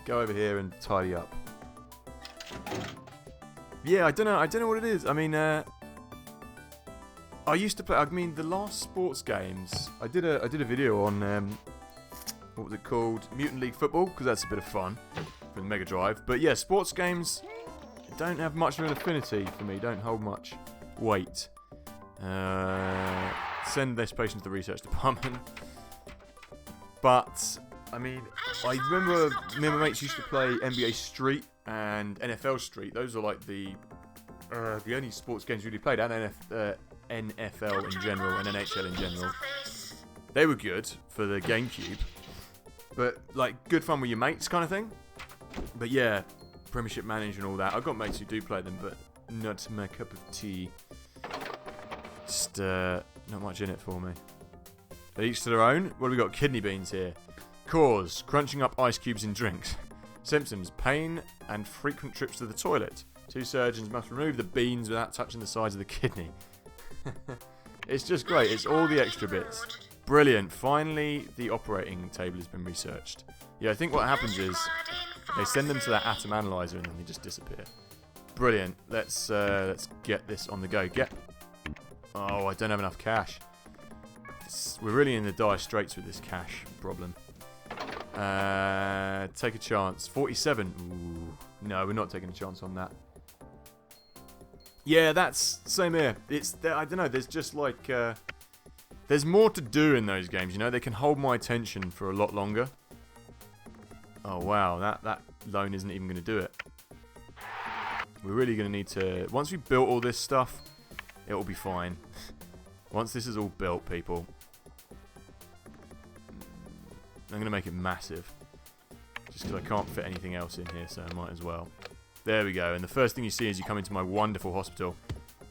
Go over here and tidy up. Yeah, I don't know what it is. I mean, I used to play. I mean, the last sports games. I did a video on what was it called? Mutant League Football, because that's a bit of fun for the Mega Drive. But yeah, sports games don't have much of an affinity for me. Don't hold much weight. Send this patient to the research department. But I mean, I remember me and my mates used to play NBA Street and NFL Street. Those are like the only sports games we really played. And NFL in general and NHL in general. They were good for the GameCube, but like good fun with your mates kind of thing. But yeah, Premiership Manager and all that. I've got mates who do play them, but not my cup of tea. Just not much in it for me. But each to their own. What have we got? Kidney beans here. Cause: crunching up ice cubes in drinks. Symptoms: pain and frequent trips to the toilet. 2 surgeons must remove the beans without touching the sides of the kidney. It's just great. It's all the extra bits. Brilliant. Finally, the operating table has been researched. Yeah, I think what happens is they send them to that atom analyzer and then they just disappear. Brilliant. Let's get this on the go. Oh, I don't have enough cash. We're really in the dire straits with this cash problem. Take a chance. 47. Ooh. No, we're not taking a chance on that. Yeah, that's same here. I don't know. There's just like there's more to do in those games. You know, they can hold my attention for a lot longer. Oh wow, that loan isn't even going to do it. We're really going to need to. Once we built all this stuff, it will be fine. Once this is all built, people, I'm going to make it massive. Just because I can't fit anything else in here, so I might as well. There we go. And the first thing you see as you come into my wonderful hospital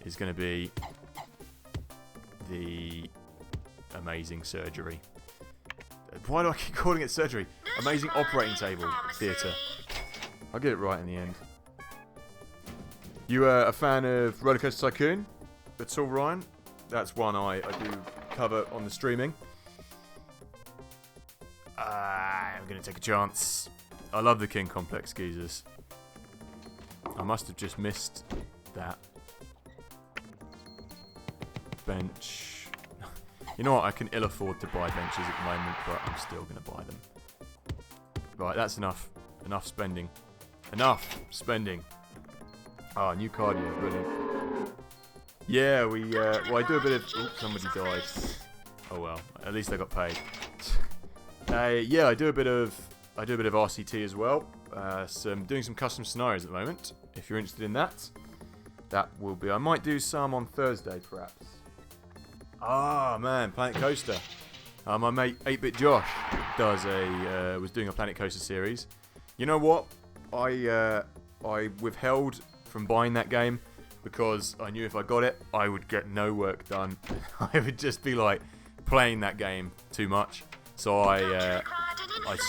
is going to be the amazing surgery. Why do I keep calling it surgery? Amazing operating table theatre. I'll get it right in the end. You a fan of Roller Coaster Tycoon at all, Ryan? That's one I do cover on the streaming. I'm going to take a chance. I love the King Complex geezers. I must have just missed that. Bench. You know what? I can ill afford to buy benches at the moment, but I'm still going to buy them. Right, that's enough. Enough spending. Enough spending. Ah, new cardio. Brilliant. Yeah, well, I do a bit of... Oops, somebody died. Oh well, at least I got paid. Yeah, I do a bit of RCT as well. So I'm doing some custom scenarios at the moment. If you're interested in that, that will be. I might do some on Thursday, perhaps. Ah, man, Planet Coaster. My mate 8-Bit Josh was doing a Planet Coaster series. You know what? I withheld from buying that game because I knew if I got it, I would get no work done. I would just be like playing that game too much. So I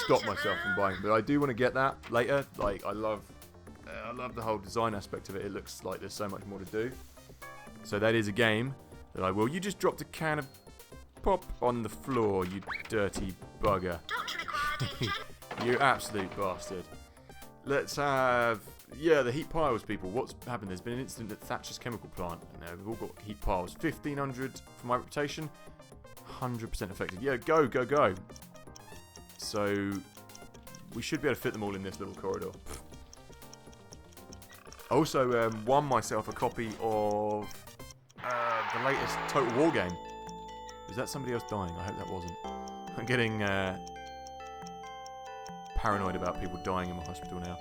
stopped myself from buying it. But I do want to get that later. Like I love the whole design aspect of it. It looks like there's so much more to do. So that is a game that I will. You just dropped a can of pop on the floor, you dirty bugger. You absolute bastard. Let's have... Yeah, the heat piles, people. What's happened? There's been an incident at Thatcher's chemical plant. We've all got heat piles. 1,500 for my reputation. 100% effective. Yeah, go. So, we should be able to fit them all in this little corridor. Also, won myself a copy of the latest Total War game. Is that somebody else dying? I hope that wasn't. I'm getting paranoid about people dying in my hospital now.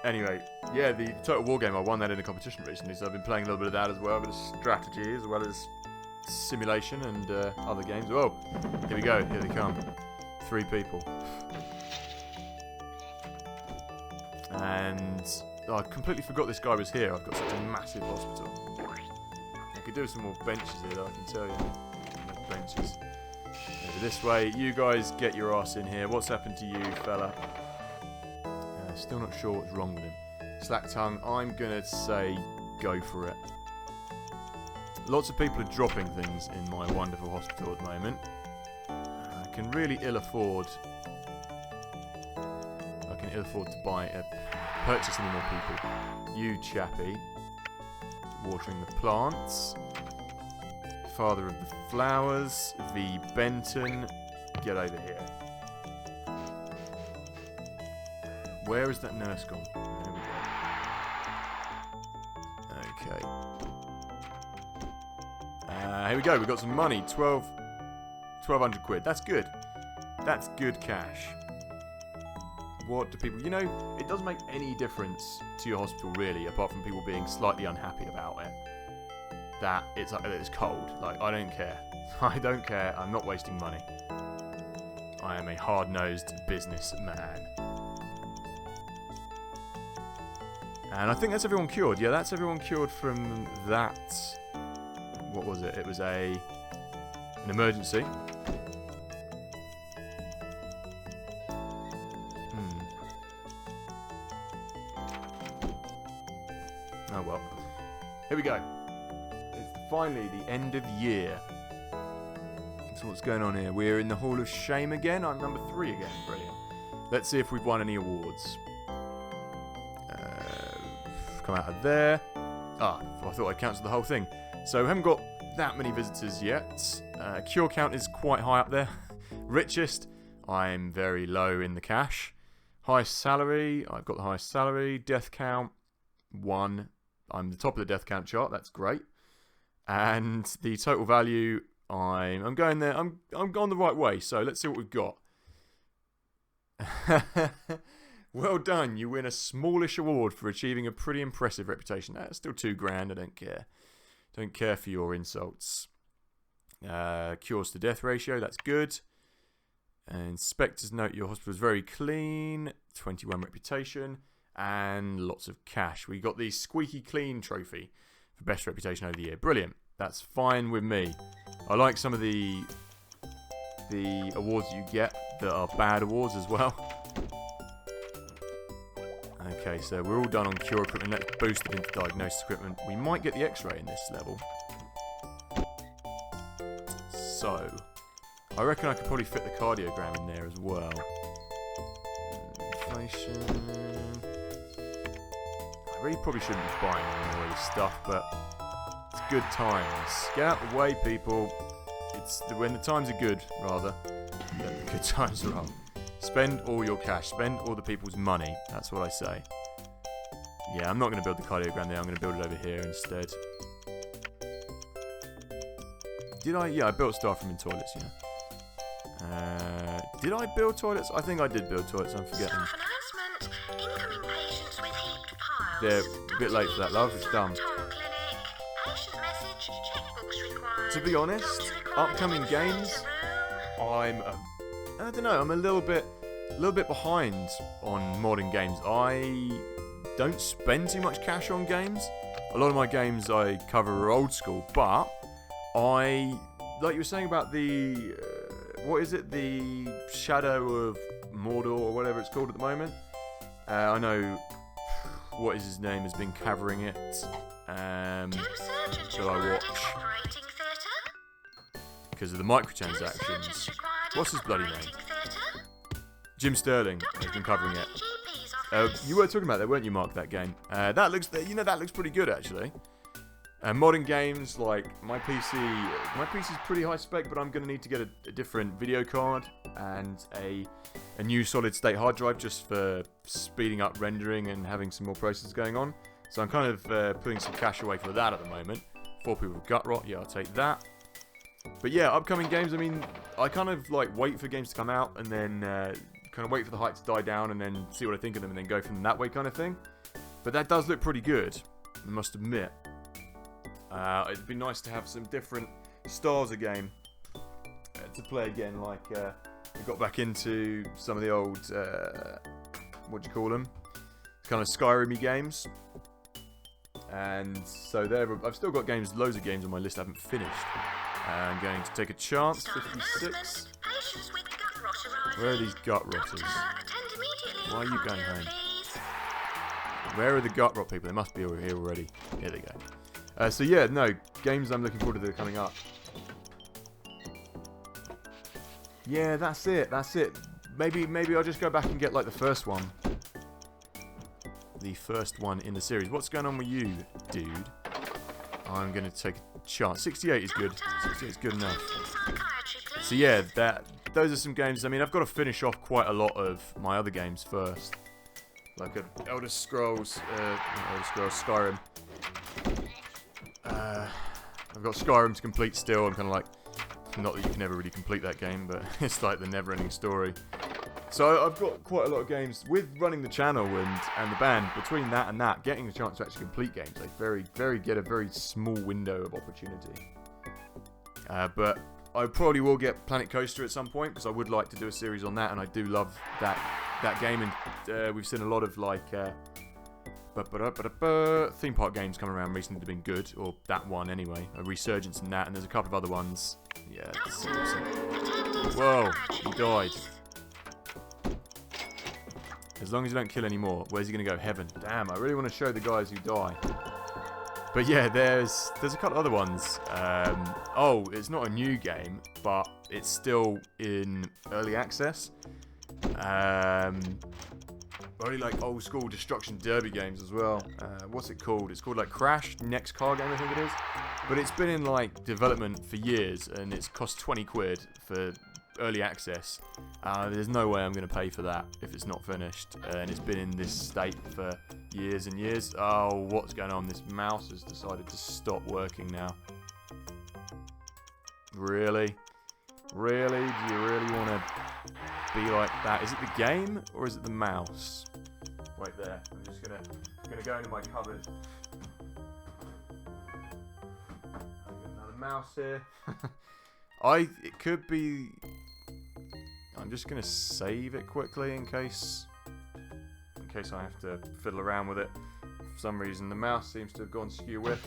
Anyway, yeah, the Total War game, I won that in a competition recently, so I've been playing a little bit of that as well, a bit of strategy as well as simulation and other games. Oh, here we go, here they come. 3 people. And I completely forgot this guy was here. I've got such a massive hospital. I could do with some more benches here, though, I can tell you. No benches. Over this way. You guys get your ass in here. What's happened to you, fella? Still not sure what's wrong with him. Slack tongue, I'm going to say go for it. Lots of people are dropping things in my wonderful hospital at the moment. I can really ill afford to purchase any more people. You chappy, watering the plants. Father of the flowers, V Benton, get over here. Where is that nurse gone? There we go. Okay. Here we go. We've got some money. 1,200 quid. That's good. That's good cash. What do people... You know, it doesn't make any difference to your hospital, really, apart from people being slightly unhappy about it. That it's cold. Like, I don't care. I don't care. I'm not wasting money. I am a hard-nosed businessman. And I think that's everyone cured. Yeah, that's everyone cured from that. What was it? It was an emergency. Oh well. Here we go. It's finally the end of year. So what's going on here? We're in the Hall of Shame again. I'm number 3 again. Brilliant. Let's see if we've won any awards. Come out of there. I thought I'd cancel the whole thing. So we haven't got that many visitors yet. Cure count is quite high up there. Richest, I'm very low in the cash. Highest salary, I've got the highest salary. Death count, 1. I'm the top of the death count chart. That's great. And the total value, I'm going there. I'm going the right way. So let's see what we've got. Well done, you win a smallish award for achieving a pretty impressive reputation. That's still £2,000, I don't care. Don't care for your insults. Cures to death ratio, that's good. Inspectors note your hospital is very clean. 21 reputation. And lots of cash. We got the squeaky clean trophy for best reputation over the year. Brilliant. That's fine with me. I like some of the awards you get that are bad awards as well. Okay, so we're all done on cure equipment. Let's boost it into diagnosis equipment. We might get the x-ray in this level. So, I reckon I could probably fit the cardiogram in there as well. Inflation. I really probably shouldn't be buying any more of this stuff, but it's good times. Get out the way, people. It's when the times are good, rather. The good times are up. Spend all your cash. Spend all the people's money. That's what I say. Yeah, I'm not going to build the cardiogram there. I'm going to build it over here instead. Did I? Yeah, I built staff room and toilets, yeah. Did I build toilets? I think I did build toilets. I'm forgetting. Staff announcement. Incoming patients with heaped piles. They're a bit late for that, love. It's done. Patient message. Checkbooks required. To be honest, upcoming games, I don't know. I'm a little bit behind on modern games. I don't spend too much cash on games. A lot of my games I cover are old school, but like you were saying about the what is it? The Shadow of Mordor or whatever it's called at the moment. I know what is his name has been covering it. Shall I watch? Because of the microtransactions. What's his bloody name? Jim Sterling has been covering it. You were talking about that, weren't you, Mark? That game. That looks pretty good actually. Modern games like my PC's pretty high spec, but I'm going to need to get a different video card and a new solid state hard drive just for speeding up rendering and having some more processes going on. So I'm kind of putting some cash away for that at the moment. 4 people with gut rot, yeah, I'll take that. But yeah, upcoming games, I mean, I kind of like wait for games to come out and then kind of wait for the hype to die down and then see what I think of them and then go from that way kind of thing. But that does look pretty good, I must admit. It'd be nice to have some different styles of game to play again, like we got back into some of the old, what do you call them? Kind of Skyrim-y games. And so there, I've still got loads of games on my list I haven't finished. I'm going to take a chance, 56. Where are these gut rotters? Why are you going home? Where are the gut rot people? They must be over here already. Here they go. So yeah, no, games I'm looking forward to that are coming up. Yeah, that's it. Maybe I'll just go back and get like the first one. The first one in the series. What's going on with you, dude? I'm going to take a chance. 68 is good. 68 is good enough. So yeah, those are some games. I mean, I've got to finish off quite a lot of my other games first. Like Elder Scrolls, Skyrim. I've got Skyrim to complete still. I'm kind of like, not that you can never really complete that game, but it's like the never-ending story. So I've got quite a lot of games with running the channel and the band. Between that and that, getting the chance to actually complete games, I get a very small window of opportunity. But I probably will get Planet Coaster at some point because I would like to do a series on that, and I do love that game. And we've seen a lot of like theme park games come around recently that have been good, or that one anyway. A resurgence in that, and there's a couple of other ones. Yeah. Whoa, he died. As long as you don't kill any more. Where's he going to go? Heaven. Damn, I really want to show the guys who die. But yeah, there's a couple other ones. Oh, it's not a new game, but it's still in early access. Very like old school Destruction Derby games as well. What's it called? It's called like Crash, next car game I think it is. But it's been in like development for years and it's cost 20 quid for early access. There's no way I'm going to pay for that if it's not finished. And it's been in this state for years and years. Oh, what's going on? This mouse has decided to stop working now. Really? Really? Do you really want to be like that? Is it the game or is it the mouse? Wait there. I'm just gonna go into my cupboard. I've got another mouse here. It could be. I'm just gonna save it quickly in case I have to fiddle around with it. For some reason, the mouse seems to have gone skew with.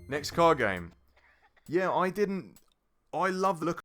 Next car game. Yeah, I love the look